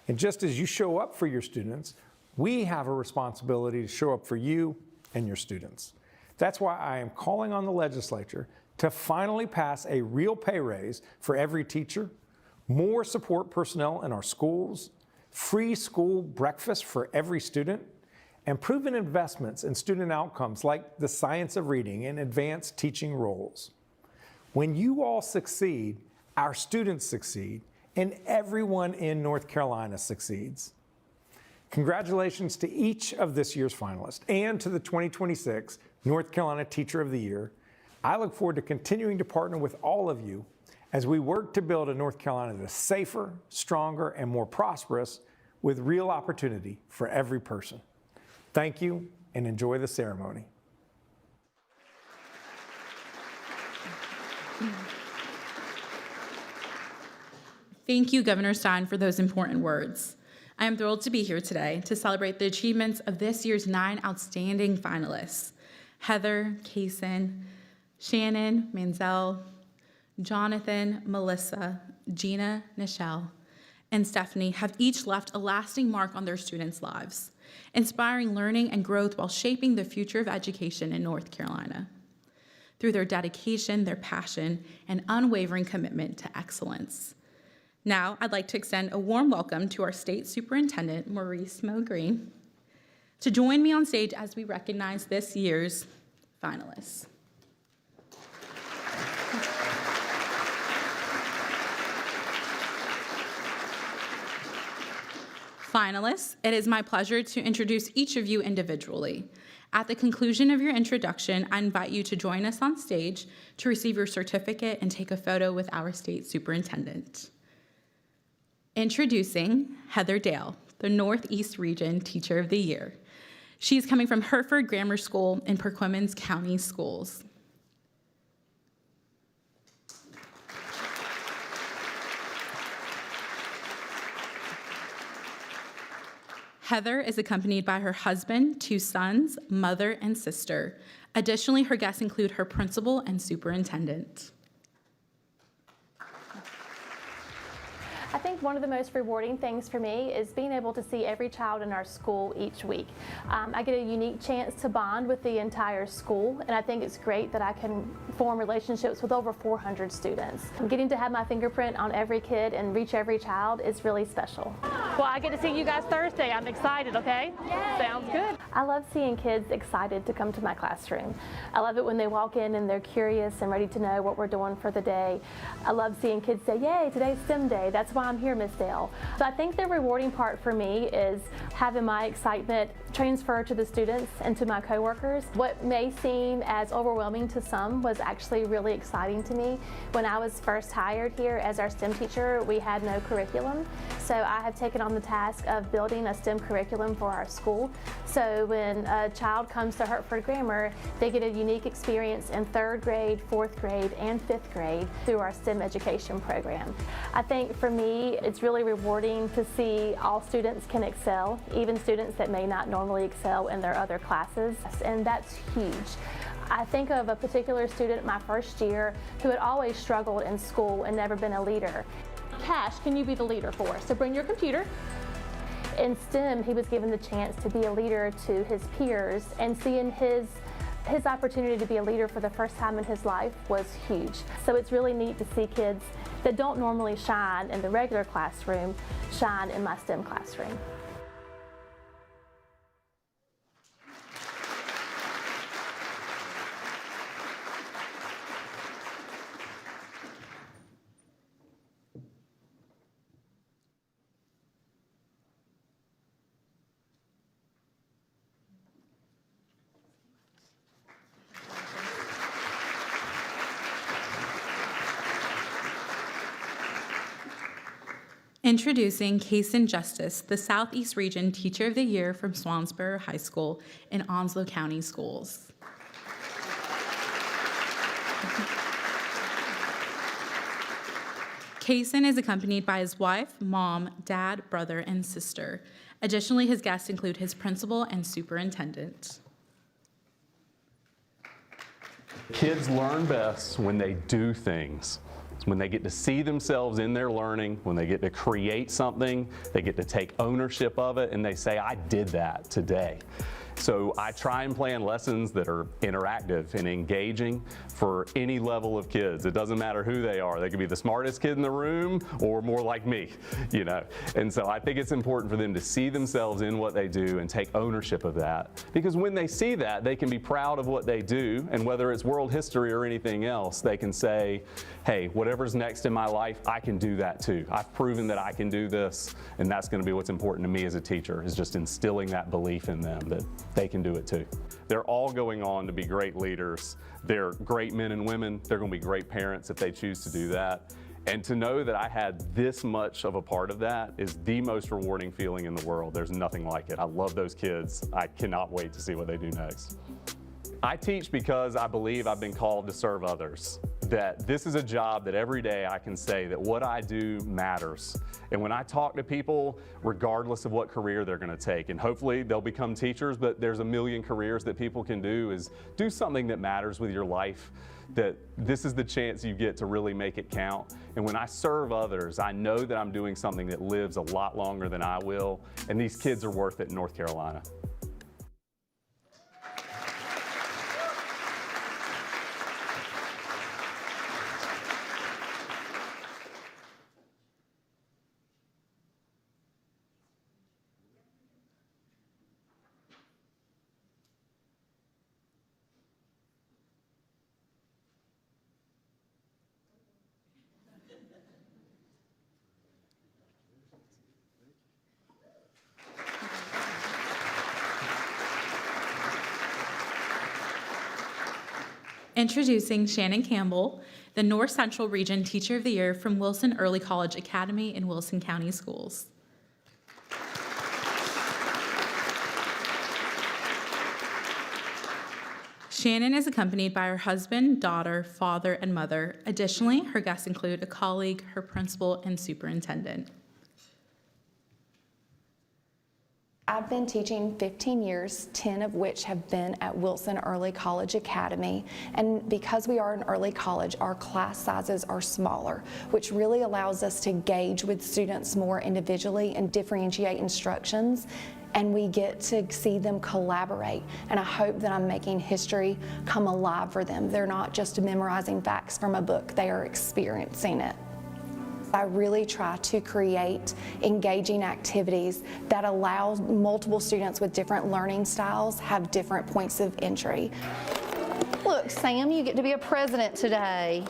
And just as you show up for your students, we have a responsibility to show up for you and your students. That's why I am calling on the legislature to finally pass a real pay raise for every teacher, more support personnel in our schools, free school breakfast for every student, and proven investments in student outcomes like the science of reading and advanced teaching roles. When you all succeed, our students succeed, and everyone in North Carolina succeeds. Congratulations to each of this year's finalists and to the 2026 North Carolina Teacher of the Year. I look forward to continuing to partner with all of you as we work to build a North Carolina that is safer, stronger, and more prosperous with real opportunity for every person. Thank you and enjoy the ceremony. Thank you, Governor Stein, for those important words. I am thrilled to be here today to celebrate the achievements of this year's 9 outstanding finalists. Heather, Kaysen, Shannon, Manzel, Jonathan, Melissa, Gina, Nichelle, and Stephanie have each left a lasting mark on their students' lives, inspiring learning and growth while shaping the future of education in North Carolina. Through their dedication, their passion, and unwavering commitment to excellence. Now, I'd like to extend a warm welcome to our State Superintendent, Maurice Mo-Green, to join me on stage as we recognize this year's finalists. Finalists, it is my pleasure to introduce each of you individually. At the conclusion of your introduction, I invite you to join us on stage to receive your certificate and take a photo with our State Superintendent. Introducing Heather Dale, the Northeast Region Teacher of the Year. She's coming from Hereford Grammar School in Perquimans County Schools. Heather is accompanied by her husband, 2 sons, mother, and sister. Additionally, her guests include her principal and superintendent. I think one of the most rewarding things for me is being able to see every child in our school each week. I get a unique chance to bond with the entire school, and I think it's great that I can form relationships with over 400 students. Getting to have my fingerprint on every kid and reach every child is really special. Well, I get to see you guys Thursday. I'm excited, okay? Yay. Sounds good. I love seeing kids excited to come to my classroom. I love it when they walk in and they're curious and ready to know what we're doing for the day. I love seeing kids say, yay, today's STEM day. That's why I'm here, Miss Dale. So I think the rewarding part for me is having my excitement transfer to the students and to my coworkers. What may seem as overwhelming to some was actually really exciting to me. When I was first hired here as our STEM teacher, we had no curriculum. So I have taken on the task of building a STEM curriculum for our school. So when a child comes to Hereford Grammar, they get a unique experience in 3rd grade, 4th grade, and 5th grade through our STEM education program. I think for me, it's really rewarding to see all students can excel, even students that may not normally excel in their other classes, and that's huge. I think of a particular student my first year who had always struggled in school and never been a leader. Cash, can you be the leader for us? So bring your computer. In STEM, he was given the chance to be a leader to his peers, and seeing his opportunity to be a leader for the first time in his life was huge. So it's really neat to see kids that don't normally shine in the regular classroom shine in my STEM classroom. Introducing Kaysen Justice, the Southeast Region Teacher of the Year from Swansboro High School in Onslow County Schools. Kaysen is accompanied by his wife, mom, dad, brother, and sister. Additionally, his guests include his principal and superintendent. Kids learn best when they do things. When they get to see themselves in their learning, when they get to create something, they get to take ownership of it, and they say, I did that today. So I try and plan lessons that are interactive and engaging for any level of kids. It doesn't matter who they are. They could be the smartest kid in the room or more like me, you know. And so I think it's important for them to see themselves in what they do and take ownership of that. Because when they see that, they can be proud of what they do, and whether it's world history or anything else, they can say, hey, whatever's next in my life, I can do that too. I've proven that I can do this, and that's going to be what's important to me as a teacher, is just instilling that belief in them that they can do it too. They're all going on to be great leaders. They're great men and women. They're going to be great parents if they choose to do that. And to know that I had this much of a part of that is the most rewarding feeling in the world. There's nothing like it. I love those kids. I cannot wait to see what they do next. I teach because I believe I've been called to serve others. That this is a job that every day I can say that what I do matters. And when I talk to people, regardless of what career they're going to take, and hopefully they'll become teachers, but there's a million careers that people can do, is do something that matters with your life, that this is the chance you get to really make it count. And when I serve others, I know that I'm doing something that lives a lot longer than I will, and these kids are worth it in North Carolina. Introducing Shannon Campbell, the North Central Region Teacher of the Year from Wilson Early College Academy in Wilson County Schools. Shannon is accompanied by her husband, daughter, father, and mother. Additionally, her guests include a colleague, her principal, and superintendent. I've been teaching 15 years, 10 of which have been at Wilson Early College Academy. And because we are an early college, our class sizes are smaller, which really allows us to gauge with students more individually and differentiate instructions. And we get to see them collaborate. And I hope that I'm making history come alive for them. They're not just memorizing facts from a book, they are experiencing it. I really try to create engaging activities that allow multiple students with different learning styles have different points of entry. Look, Sam, you get to be a president today.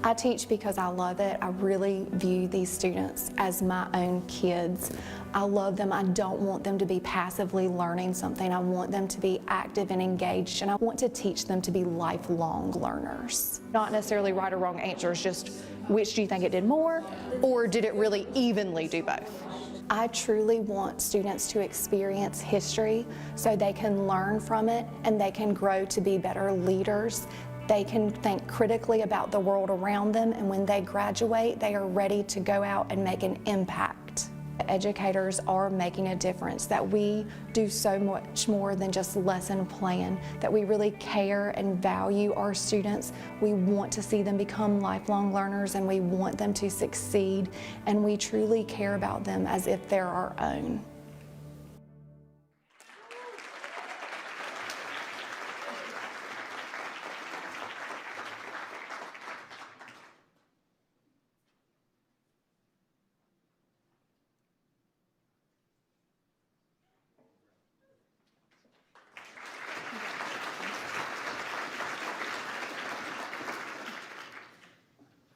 I teach because I love it. I really view these students as my own kids. I love them. I don't want them to be passively learning something. I want them to be active and engaged, and I want to teach them to be lifelong learners. Not necessarily right or wrong answers, just which do you think it did more, or did it really evenly do both? I truly want students to experience history so they can learn from it and they can grow to be better leaders. They can think critically about the world around them, and when they graduate, they are ready to go out and make an impact. Educators are making a difference, that we do so much more than just lesson plan, that we really care and value our students. We want to see them become lifelong learners, and we want them to succeed, and we truly care about them as if they're our own.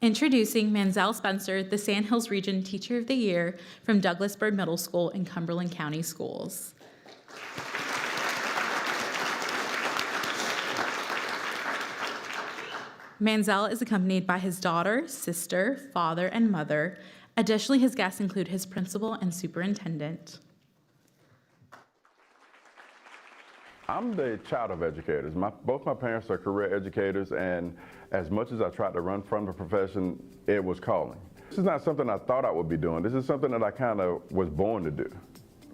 Introducing Manzel Spencer, the Sandhills Region Teacher of the Year from Douglasburg Middle School in Cumberland County Schools. Manziel is accompanied by his daughter, sister, father, and mother. Additionally, his guests include his principal and superintendent. I'm the child of educators. Both my parents are career educators, and as much as I tried to run from the profession, it was calling. This is not something I thought I would be doing. This is something that I kind of was born to do.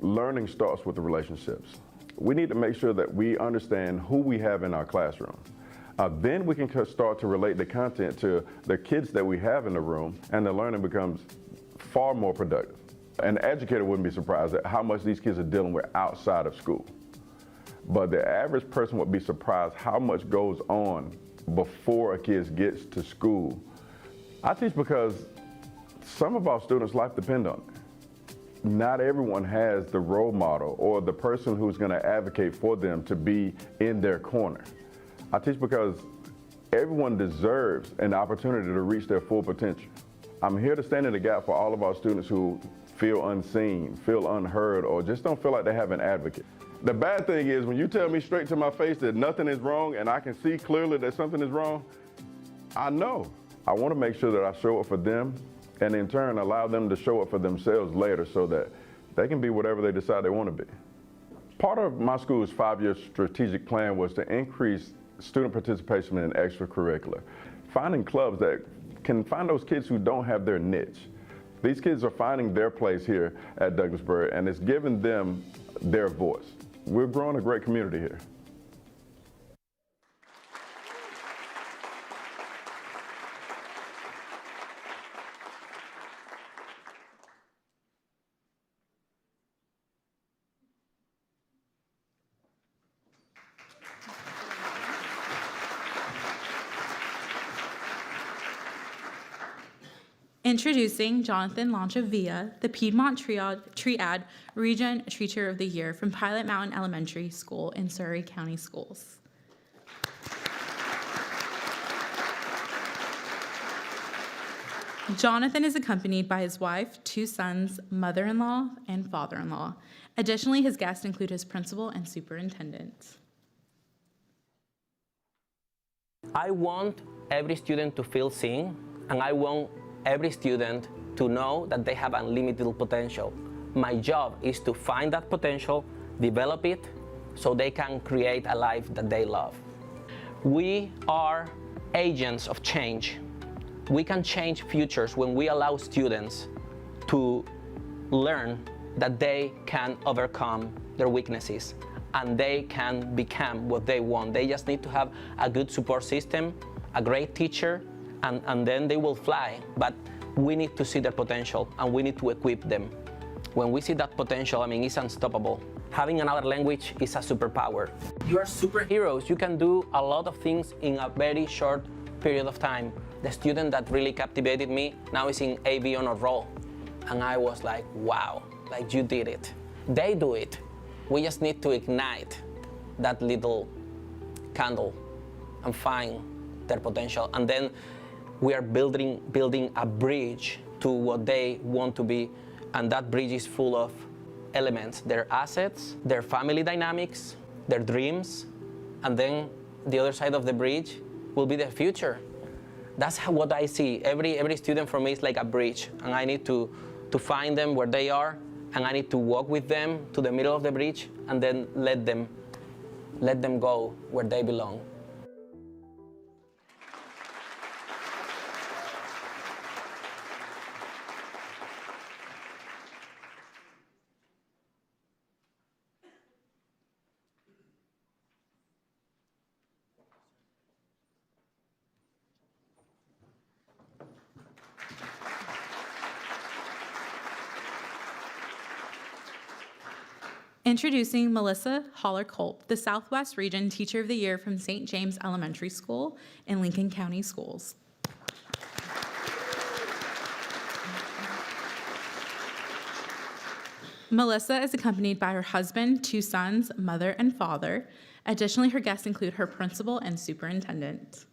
Learning starts with the relationships. We need to make sure that we understand who we have in our classroom. Then we can start to relate the content to the kids that we have in the room, and the learning becomes far more productive. An educator wouldn't be surprised at how much these kids are dealing with outside of school. But the average person would be surprised how much goes on before a kid gets to school. I teach because some of our students' life depend on it. Not everyone has the role model or the person who's going to advocate for them to be in their corner. I teach because everyone deserves an opportunity to reach their full potential. I'm here to stand in the gap for all of our students who feel unseen, feel unheard, or just don't feel like they have an advocate. The bad thing is when you tell me straight to my face that nothing is wrong and I can see clearly that something is wrong, I know. I want to make sure that I show up for them and in turn allow them to show up for themselves later so that they can be whatever they decide they want to be. Part of my school's 5-year strategic plan was to increase student participation in extracurricular, finding clubs that can find those kids who don't have their niche. These kids are finding their place here at Douglasbury, and it's giving them their voice. We're growing a great community here. Introducing Jonathan Lanchavilla, the Piedmont Triad Region Teacher of the Year from Pilot Mountain Elementary School in Surrey County Schools. Jonathan is accompanied by his wife, 2 sons, mother-in-law, and father-in-law. Additionally, his guests include his principal and superintendent. I want every student to feel seen, and I want every student to know that they have unlimited potential. My job is to find that potential, develop it, so they can create a life that they love. We are agents of change. We can change futures when we allow students to learn that they can overcome their weaknesses and they can become what they want. They just need to have a good support system, a great teacher, and then they will fly. But we need to see their potential and we need to equip them. When we see that potential, I mean, it's unstoppable. Having another language is a superpower. You are superheroes. You can do a lot of things in a very short period of time. The student that really captivated me now is in AV honor roll. And I was like, wow, like you did it. They do it. We just need to ignite that little candle and find their potential. And then we are building a bridge to what they want to be, and that bridge is full of elements, their assets, their family dynamics, their dreams, and then the other side of the bridge will be their future. That's what I see. Every student for me is like a bridge, and I need to find them where they are, and I need to walk with them to the middle of the bridge, and then let them go where they belong. Introducing Melissa Holler-Culp, the Southwest Region Teacher of the Year from St. James Elementary School in Lincoln County Schools. Melissa is accompanied by her husband, 2 sons, mother, and father. Additionally, her guests include her principal and superintendent.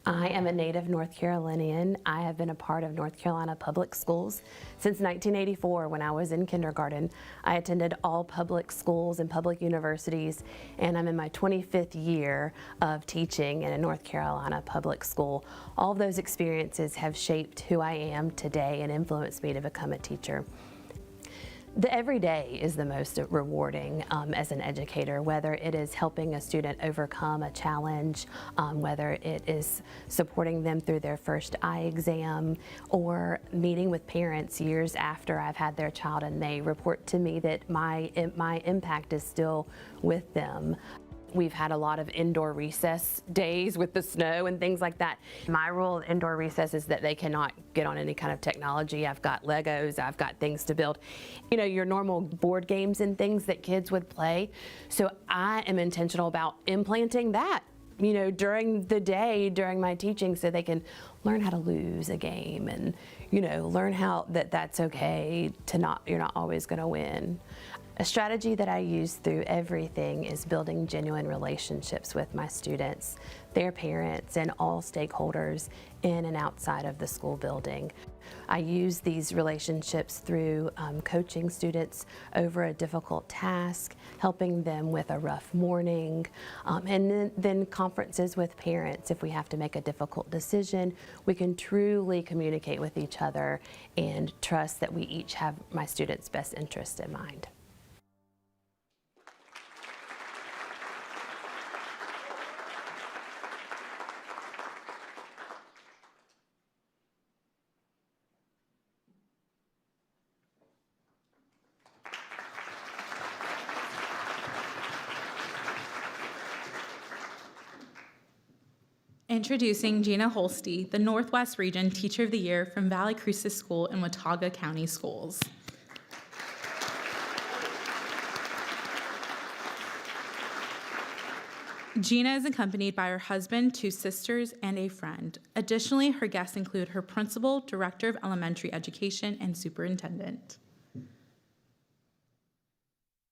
I am a native North Carolinian. I have been a part of North Carolina public schools since 1984 when I was in kindergarten. I attended all public schools and public universities, and I'm in my 25th year of teaching in a North Carolina public school. All of those experiences have shaped who I am today and influenced me to become a teacher. The everyday is the most rewarding as an educator, whether it is helping a student overcome a challenge, whether it is supporting them through their first eye exam, or meeting with parents years after I've had their child and they report to me that my impact is still with them. We've had a lot of indoor recess days with the snow and things like that. My rule of indoor recess is that they cannot get on any kind of technology. I've got Legos, I've got things to build. You know, your normal board games and things that kids would play. So I am intentional about implanting that, you know, during the day, during my teaching, so they can learn how to lose a game and, you know, learn how that's okay to you're not always gonna win. A strategy that I use through everything is building genuine relationships with my students, their parents, and all stakeholders in and outside of the school building. I use these relationships through coaching students over a difficult task, helping them with a rough morning, and then conferences with parents. If we have to make a difficult decision, we can truly communicate with each other and trust that we each have my students' best interest in mind. Introducing Gina Holste, the Northwest Region Teacher of the Year from Valley Cruces School in Watauga County Schools. Gina is accompanied by her husband, 2 sisters, and a friend. Additionally, her guests include her principal, director of elementary education, and superintendent.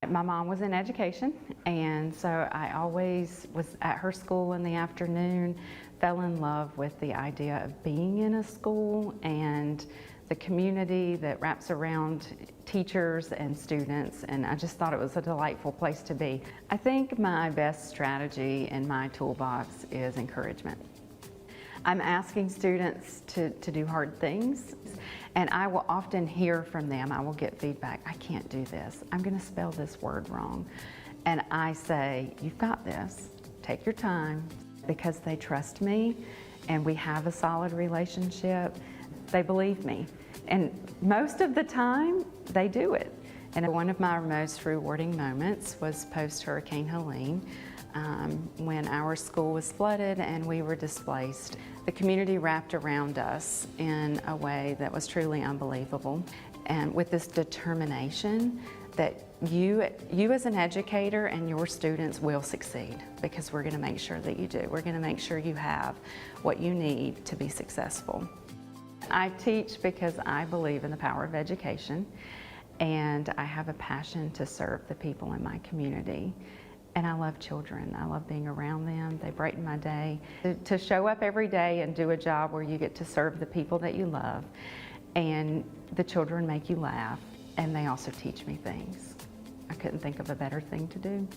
My mom was in education, and so I always was at her school in the afternoon, fell in love with the idea of being in a school and the community that wraps around teachers and students, and I just thought it was a delightful place to be. I think my best strategy in my toolbox is encouragement. I'm asking students to do hard things, and I will often hear from them. I will get feedback. I can't do this. I'm going to spell this word wrong. And I say, you've got this. Take your time, because they trust me and we have a solid relationship. They believe me. And most of the time, they do it. And one of my most rewarding moments was post-Hurricane Helene, when our school was flooded and we were displaced. The community wrapped around us in a way that was truly unbelievable. And with this determination that you as an educator and your students will succeed, because we're going to make sure that you do. We're going to make sure you have what you need to be successful. I teach because I believe in the power of education, and I have a passion to serve the people in my community. And I love children. I love being around them. They brighten my day. To show up every day and do a job where you get to serve the people that you love, and the children make you laugh, and they also teach me things. I couldn't think of a better thing to do.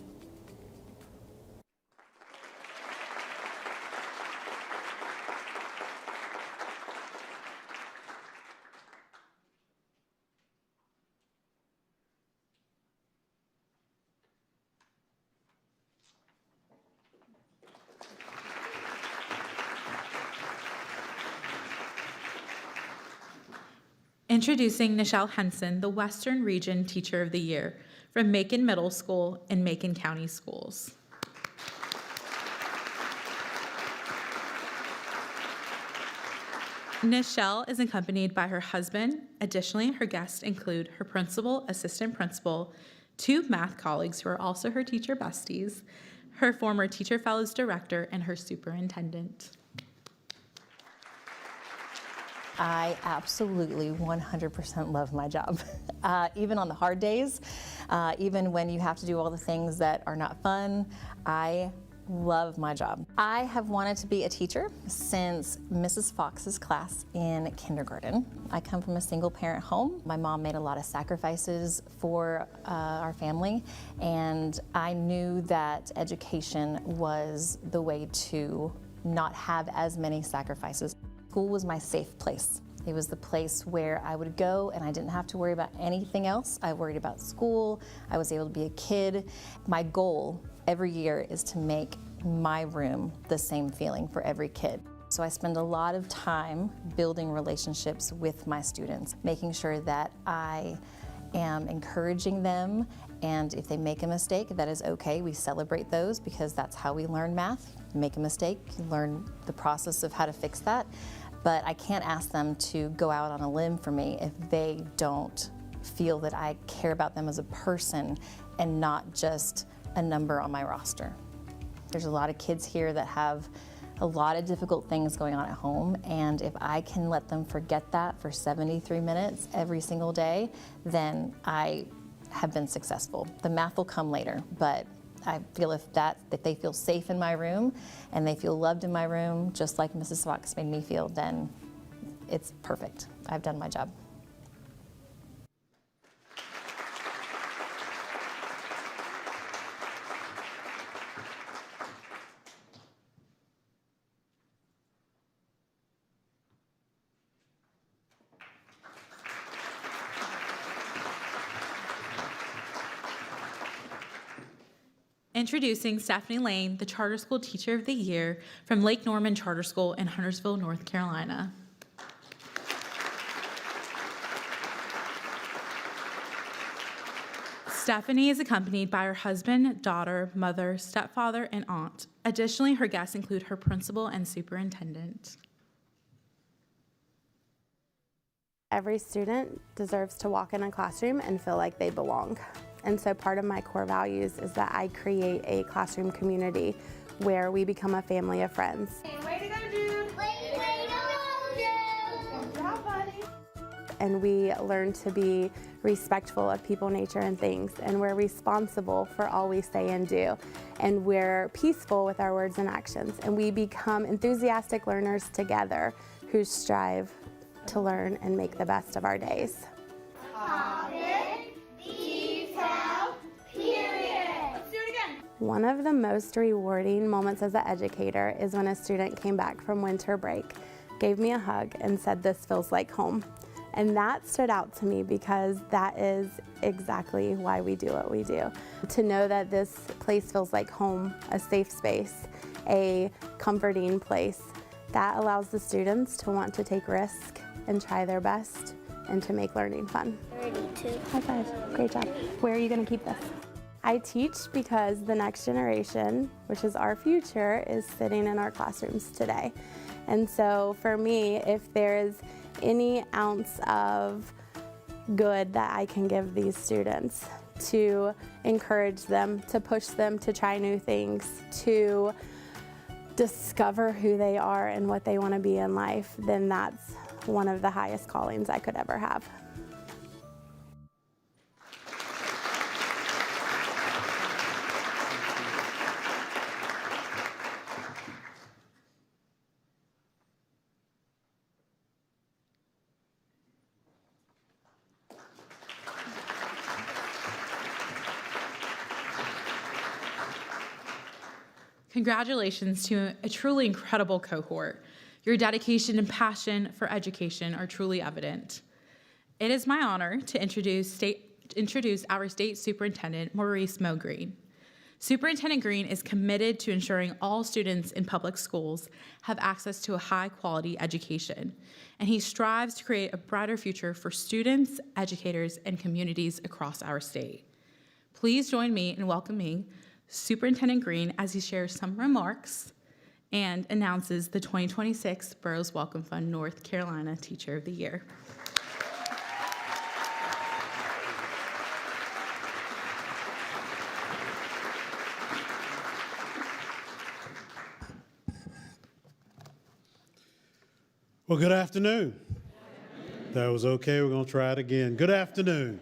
Introducing Nichelle Henson, the Western Region Teacher of the Year from Macon Middle School and Macon County Schools. Nichelle is accompanied by her husband. Additionally, her guests include her principal, assistant principal, 2 math colleagues who are also her teacher besties, her former Teacher Fellows Director, and her superintendent. I absolutely 100% love my job. Even on the hard days, even when you have to do all the things that are not fun, I love my job. I have wanted to be a teacher since Mrs. Fox's class in kindergarten. I come from a single parent home. My mom made a lot of sacrifices for our family, and I knew that education was the way to not have as many sacrifices. School was my safe place. It was the place where I would go and I didn't have to worry about anything else. I worried about school. I was able to be a kid. My goal every year is to make my room the same feeling for every kid. So I spend a lot of time building relationships with my students, making sure that I am encouraging them, and if they make a mistake, that is okay. We celebrate those because that's how we learn math. You make a mistake, you learn the process of how to fix that. But I can't ask them to go out on a limb for me if they don't feel that I care about them as a person and not just a number on my roster. There's a lot of kids here that have a lot of difficult things going on at home, and if I can let them forget that for 73 minutes every single day, then I have been successful. The math will come later, but I feel if they feel safe in my room and they feel loved in my room, just like Mrs. Fox made me feel, then it's perfect. I've done my job. Introducing Stephanie Lane, the Charter School Teacher of the Year from Lake Norman Charter School in Huntersville, North Carolina. Stephanie is accompanied by her husband, daughter, mother, stepfather, and aunt. Additionally, her guests include her principal and superintendent. Every student deserves to walk in a classroom and feel like they belong. And so part of my core values is that I create a classroom community where we become a family of friends. Way to go, Jude! Way to go, Jude! Good job, buddy! And we learn to be respectful of people, nature, and things. And we're responsible for all we say and do. And we're peaceful with our words and actions. And we become enthusiastic learners together who strive to learn and make the best of our days. One of the most rewarding moments as an educator is when a student came back from winter break, gave me a hug, and said, "This feels like home." And that stood out to me because that is exactly why we do what we do. To know that this place feels like home, a safe space, a comforting place, that allows the students to want to take risk and try their best and to make learning fun. 32. High five. Great job. Where are you going to keep this? I teach because the next generation, which is our future, is sitting in our classrooms today. And so for me, if there's any ounce of good that I can give these students to encourage them, to push them to try new things, to discover who they are and what they want to be in life, then that's one of the highest callings I could ever have. Congratulations to a truly incredible cohort. Your dedication and passion for education are truly evident. It is my honor to introduce our state superintendent, Maurice Mo Green. Superintendent Green is committed to ensuring all students in public schools have access to a high-quality education, and he strives to create a brighter future for students, educators, and communities across our state. Please join me in welcoming Superintendent Green as he shares some remarks and announces the 2026 Burroughs Wellcome Fund North Carolina Teacher of the Year. Well, good afternoon. That was okay. We're going to try it again. Good afternoon.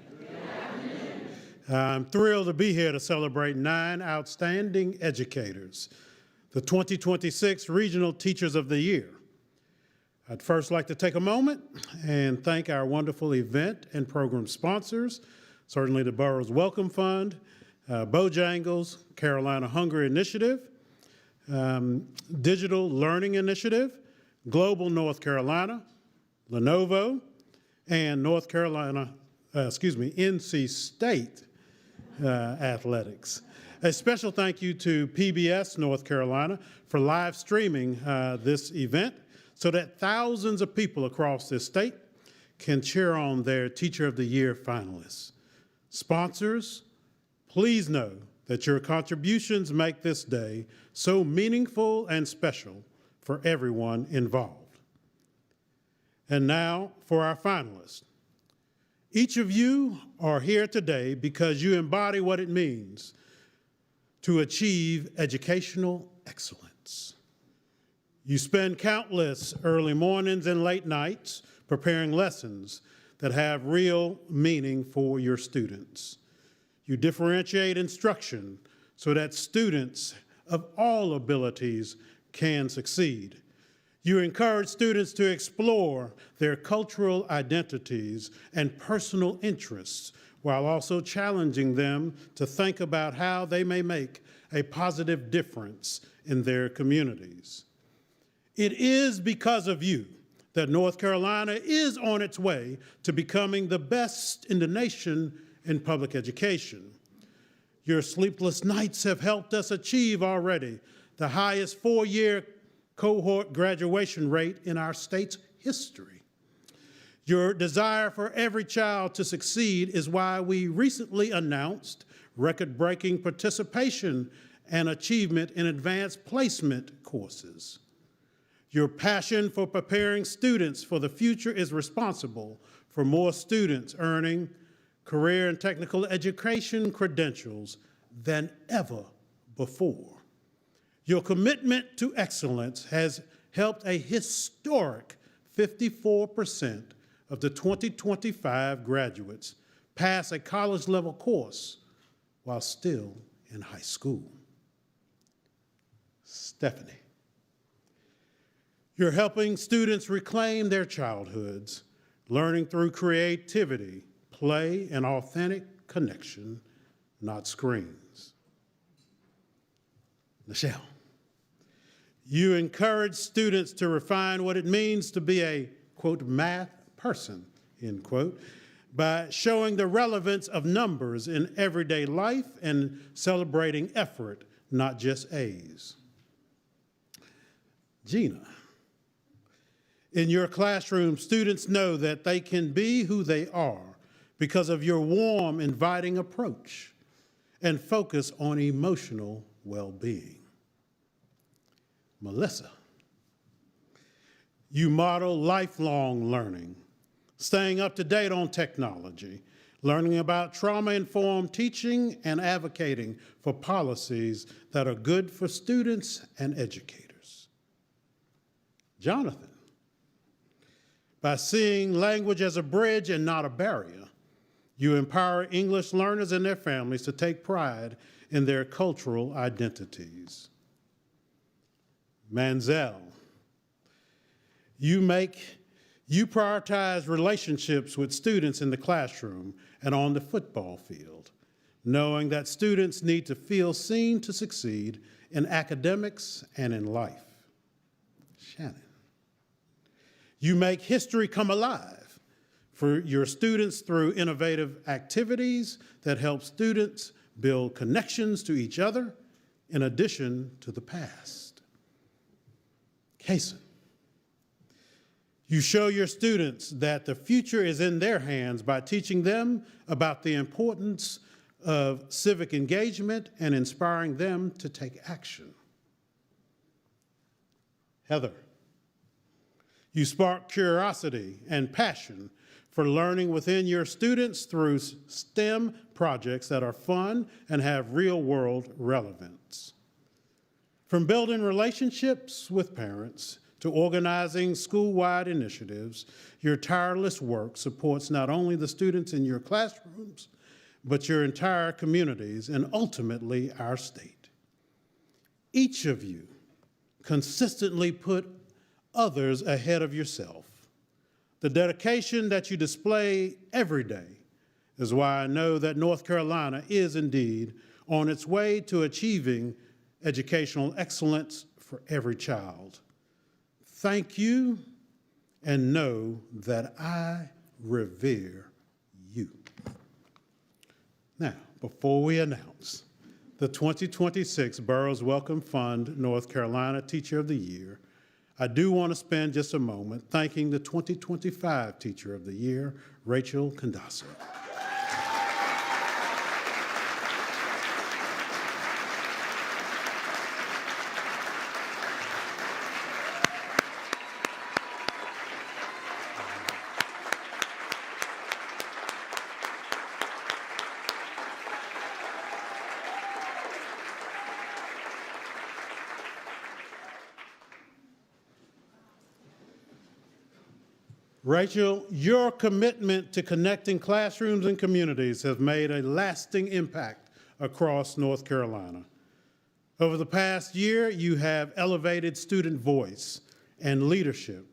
I'm thrilled to be here to celebrate 9 outstanding educators the 2026 Regional Teachers of the Year. I'd first like to take a moment and thank our wonderful event and program sponsors, certainly the Burroughs Wellcome Fund, Bojangles, Carolina Hunger Initiative, Digital Learning Initiative, Global North Carolina, Lenovo, and NC State Athletics. A special thank you to PBS North Carolina for live streaming this event so that thousands of people across this state can cheer on their Teacher of the Year finalists. Sponsors, please know that your contributions make this day so meaningful and special for everyone involved. And now for our finalists. Each of you are here today because you embody what it means to achieve educational excellence. You spend countless early mornings and late nights preparing lessons that have real meaning for your students. You differentiate instruction so that students of all abilities can succeed. You encourage students to explore their cultural identities and personal interests while also challenging them to think about how they may make a positive difference in their communities. It is because of you that North Carolina is on its way to becoming the best in the nation in public education. Your sleepless nights have helped us achieve already the highest four-year cohort graduation rate in our state's history. Your desire for every child to succeed is why we recently announced record-breaking participation and achievement in advanced placement courses. Your passion for preparing students for the future is responsible for more students earning career and technical education credentials than ever before. Your commitment to excellence has helped a historic 54% of the 2025 graduates pass a college-level course while still in high school. Stephanie, you're helping students reclaim their childhoods, learning through creativity, play, and authentic connection, not screens. Michelle, you encourage students to refine what it means to be a, quote, math person, end quote, by showing the relevance of numbers in everyday life and celebrating effort, not just A's. Gina, in your classroom, students know that they can be who they are because of your warm, inviting approach and focus on emotional well-being. Melissa, you model lifelong learning, staying up to date on technology, learning about trauma-informed teaching, and advocating for policies that are good for students and educators. Jonathan, by seeing language as a bridge and not a barrier, you empower English learners and their families to take pride in their cultural identities. Manzel, you prioritize relationships with students in the classroom and on the football field, knowing that students need to feel seen to succeed in academics and in life. Shannon, you make history come alive for your students through innovative activities that help students build connections to each other in addition to the past. Kason, you show your students that the future is in their hands by teaching them about the importance of civic engagement and inspiring them to take action. Heather, you spark curiosity and passion for learning within your students through STEM projects that are fun and have real-world relevance. From building relationships with parents to organizing school-wide initiatives, your tireless work supports not only the students in your classrooms, but your entire communities and ultimately our state. Each of you consistently put others ahead of yourself. The dedication that you display every day is why I know that North Carolina is indeed on its way to achieving educational excellence for every child. Thank you, and know that I revere you. Now, before we announce the 2026 Burroughs Wellcome Fund North Carolina Teacher of the Year, I do want to spend just a moment thanking the 2025 Teacher of the Year, Rachel Condasa. Rachel, your commitment to connecting classrooms and communities has made a lasting impact across North Carolina. Over the past year, you have elevated student voice and leadership,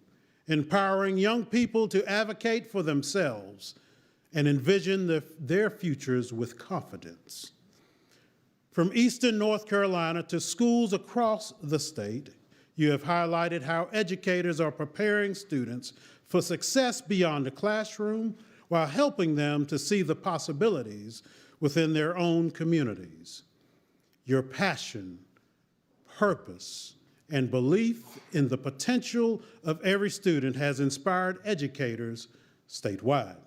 empowering young people to advocate for themselves and envision their futures with confidence. From Eastern North Carolina to schools across the state, you have highlighted how educators are preparing students for success beyond the classroom while helping them to see the possibilities within their own communities. Your passion, purpose, and belief in the potential of every student has inspired educators statewide.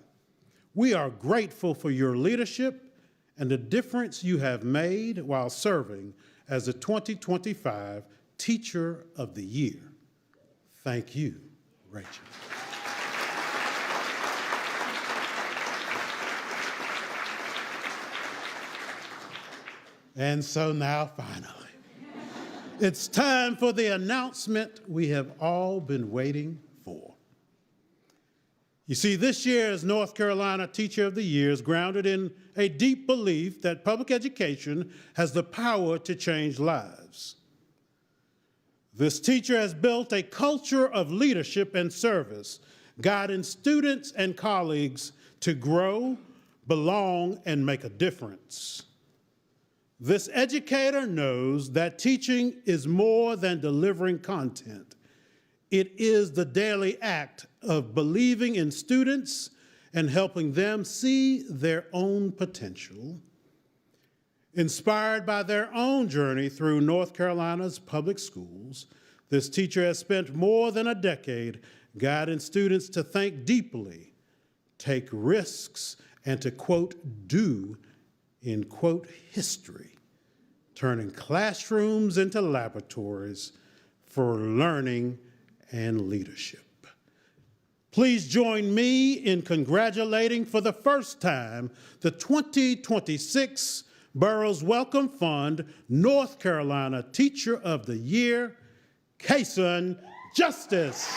We are grateful for your leadership and the difference you have made while serving as the 2025 Teacher of the Year. Thank you, Rachel. And so now, finally, it's time for the announcement we have all been waiting for. You see, this year's North Carolina Teacher of the Year is grounded in a deep belief that public education has the power to change lives. This teacher has built a culture of leadership and service, guiding students and colleagues to grow, belong, and make a difference. This educator knows that teaching is more than delivering content. It is the daily act of believing in students and helping them see their own potential. Inspired by their own journey through North Carolina's public schools, this teacher has spent more than a decade guiding students to think deeply, take risks, and to, quote, do, in quote, history, turning classrooms into laboratories for learning and leadership. Please join me in congratulating for the first time the 2026 Burroughs Wellcome Fund North Carolina Teacher of the Year, Kason Justice.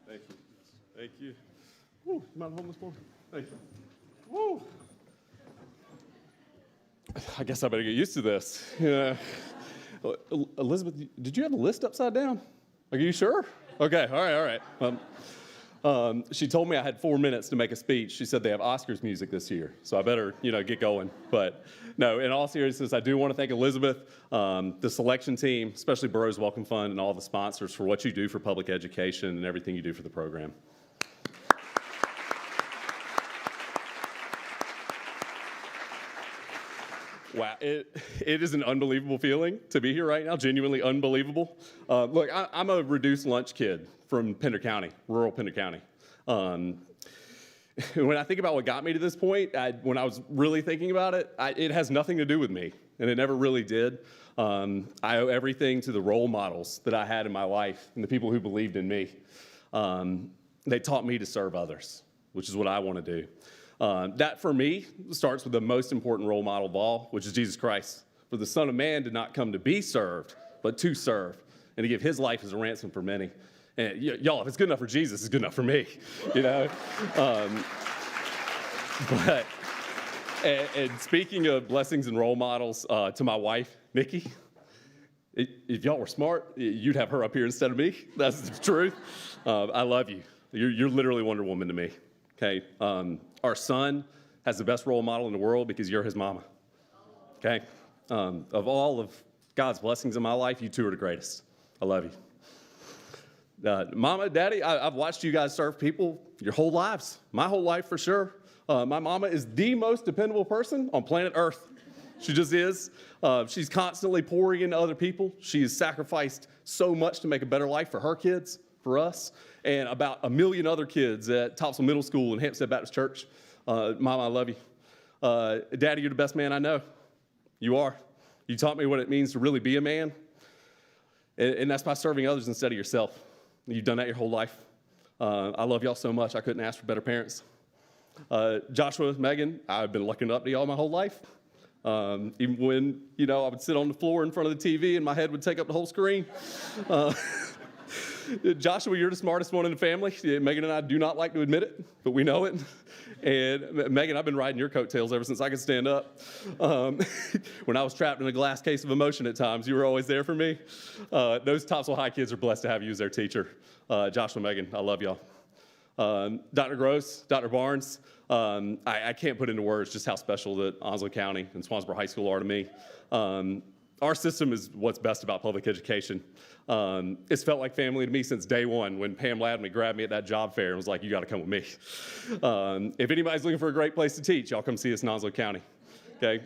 Thank you. Thank you. Woo, you mind holding this for me? Thank you. Woo. I guess I better get used to this. Yeah. Elizabeth, did you have the list upside down? Are you sure? Okay, all right. She told me I had 4 minutes to make a speech. She said they have Oscars music this year, so I better, get going. But no, in all seriousness, I do want to thank Elizabeth, the selection team, especially Burroughs Wellcome Fund, and all the sponsors for what you do for public education and everything you do for the program. Wow, it is an unbelievable feeling to be here right now, genuinely unbelievable. Look, I'm a reduced lunch kid from Pender County, rural Pender County. When I think about what got me to this point, when I was really thinking about it, it has nothing to do with me, and it never really did. I owe everything to the role models that I had in my life and the people who believed in me. They taught me to serve others, which is what I want to do. That, for me, starts with the most important role model of all, which is Jesus Christ. For the Son of Man did not come to be served, but to serve, and to give his life as a ransom for many. And y'all, if it's good enough for Jesus, it's good enough for me, And speaking of blessings and role models, to my wife, Nikki, if y'all were smart, you'd have her up here instead of me. That's the truth. I love you. You're literally Wonder Woman to me, okay? Our son has the best role model in the world because you're his mama, okay? Of all of God's blessings in my life, you two are the greatest. I love you. Mama, Daddy, I've watched you guys serve people your whole lives, my whole life for sure. My mama is the most dependable person on planet Earth. She just is. She's constantly pouring into other people. She has sacrificed so much to make a better life for her kids, for us, and about 1 million other kids at Topsail Middle School and Hampstead Baptist Church. Mama, I love you. Daddy, you're the best man I know. You are. You taught me what it means to really be a man, and that's by serving others instead of yourself. You've done that your whole life. I love y'all so much, I couldn't ask for better parents. Joshua, Megan, I've been looking up to y'all my whole life. Even when, I would sit on the floor in front of the TV and my head would take up the whole screen. Joshua, you're the smartest one in the family. Megan and I do not like to admit it, but we know it. And Megan, I've been riding your coattails ever since I could stand up. When I was trapped in a glass case of emotion at times, you were always there for me. Those Topsail High kids are blessed to have you as their teacher. Joshua, Megan, I love y'all. Dr. Gross, Dr. Barnes, I can't put into words just how special that Onslow County and Swansboro High School are to me. Our system is what's best about public education. It's felt like family to me since day one when Pam Ladney grabbed me at that job fair and was like, you got to come with me. If anybody's looking for a great place to teach, y'all come see us in Onslow County, okay?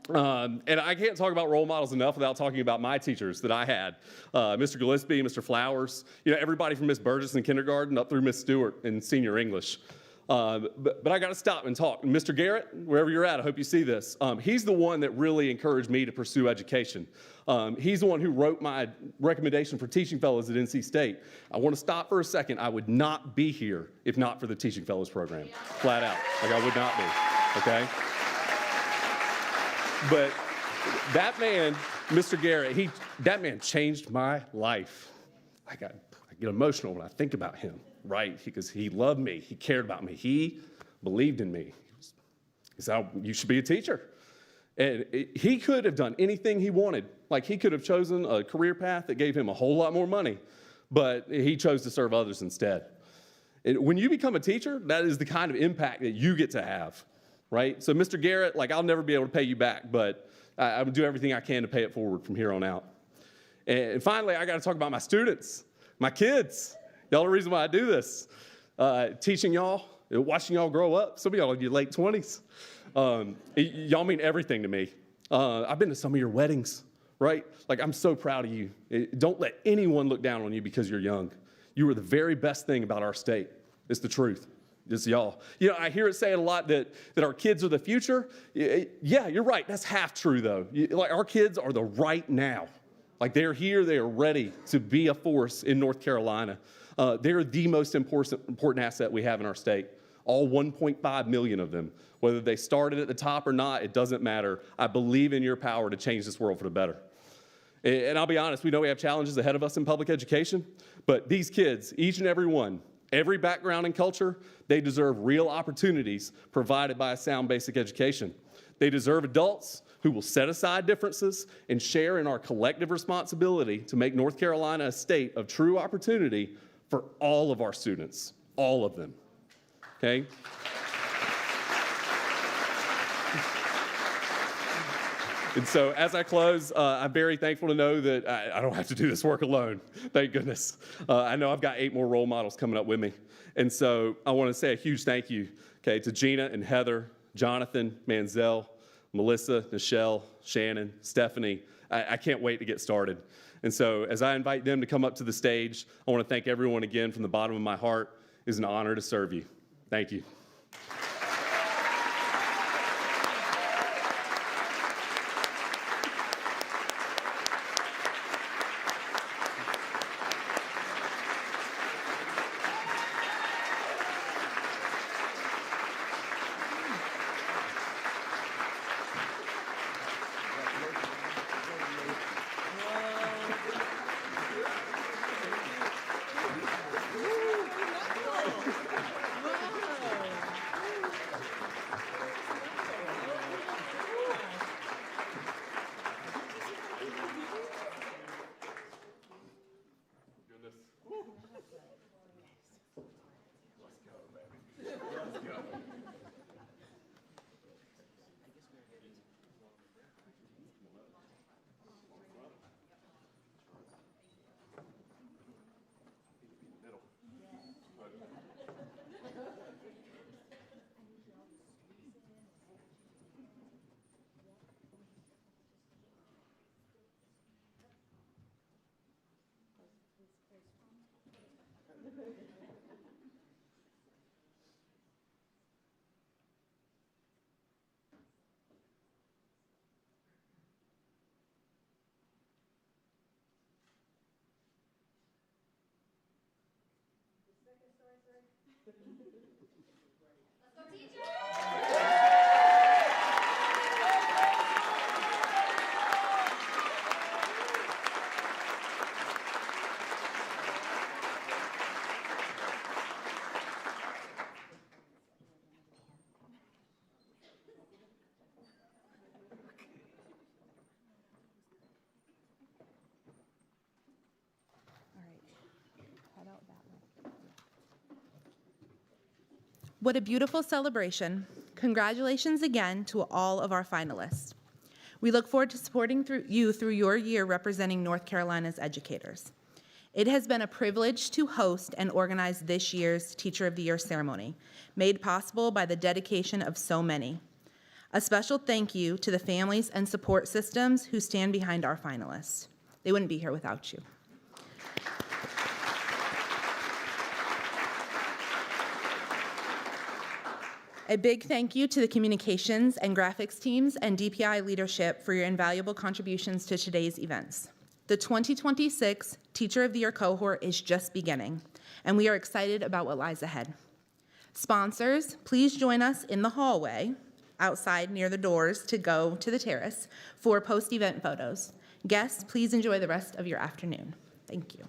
And I can't talk about role models enough without talking about my teachers that I had. Mr. Gillespie, Mr. Flowers, everybody from Miss Burgess in kindergarten up through Miss Stewart in senior English. But I got to stop and talk. Mr. Garrett, wherever you're at, I hope you see this. He's the one that really encouraged me to pursue education. He's the one who wrote my recommendation for Teaching Fellows at NC State. I want to stop for a second. I would not be here if not for the Teaching Fellows program, flat out. I would not be, okay? But that man, Mr. Garrett, that man changed my life. I get emotional when I think about him, right? Because he loved me. He cared about me. He believed in me. He said, you should be a teacher. And he could have done anything he wanted. Like, he could have chosen a career path that gave him a whole lot more money, but he chose to serve others instead. And when you become a teacher, that is the kind of impact that you get to have. Right? So, Mr. Garrett, I'll never be able to pay you back, but I will do everything I can to pay it forward from here on out. And finally, I got to talk about my students, my kids. Y'all are the reason why I do this. Teaching y'all, watching y'all grow up. Some of y'all are in your late 20s. Y'all mean everything to me. I've been to some of your weddings, right? I'm so proud of you. Don't let anyone look down on you because you're young. You are the very best thing about our state. It's the truth. It's y'all. I hear it saying a lot that our kids are the future. Yeah, you're right. That's half true, though. Our kids are the right now. They're here. They are ready to be a force in North Carolina. They're the most important asset we have in our state. All 1.5 million of them. Whether they started at the top or not, it doesn't matter. I believe in your power to change this world for the better. And I'll be honest, we know we have challenges ahead of us in public education, but these kids, each and every one, every background and culture, they deserve real opportunities provided by a sound basic education. They deserve adults who will set aside differences and share in our collective responsibility to make North Carolina a state of true opportunity for all of our students, all of them, okay? And so as I close, I'm very thankful to know that I don't have to do this work alone, thank goodness. I know I've got 8 more role models coming up with me. And so I want to say a huge thank you, okay, to Gina and Heather, Jonathan, Manzel, Melissa, Nichelle, Shannon, Stephanie. I can't wait to get started. And so as I invite them to come up to the stage, I want to thank everyone again from the bottom of my heart. It is an honor to serve you. Thank you. What a beautiful celebration. Congratulations again to all of our finalists. We look forward to supporting you through your year representing North Carolina's educators. It has been a privilege to host and organize this year's Teacher of the Year ceremony, made possible by the dedication of so many. A special thank you to the families and support systems who stand behind our finalists. They wouldn't be here without you. A big thank you to the communications and graphics teams and DPI leadership for your invaluable contributions to today's events. The 2026 Teacher of the Year cohort is just beginning, and we are excited about what lies ahead. Sponsors, please join us in the hallway outside near the doors to go to the terrace for post-event photos. Guests, please enjoy the rest of your afternoon. Thank you.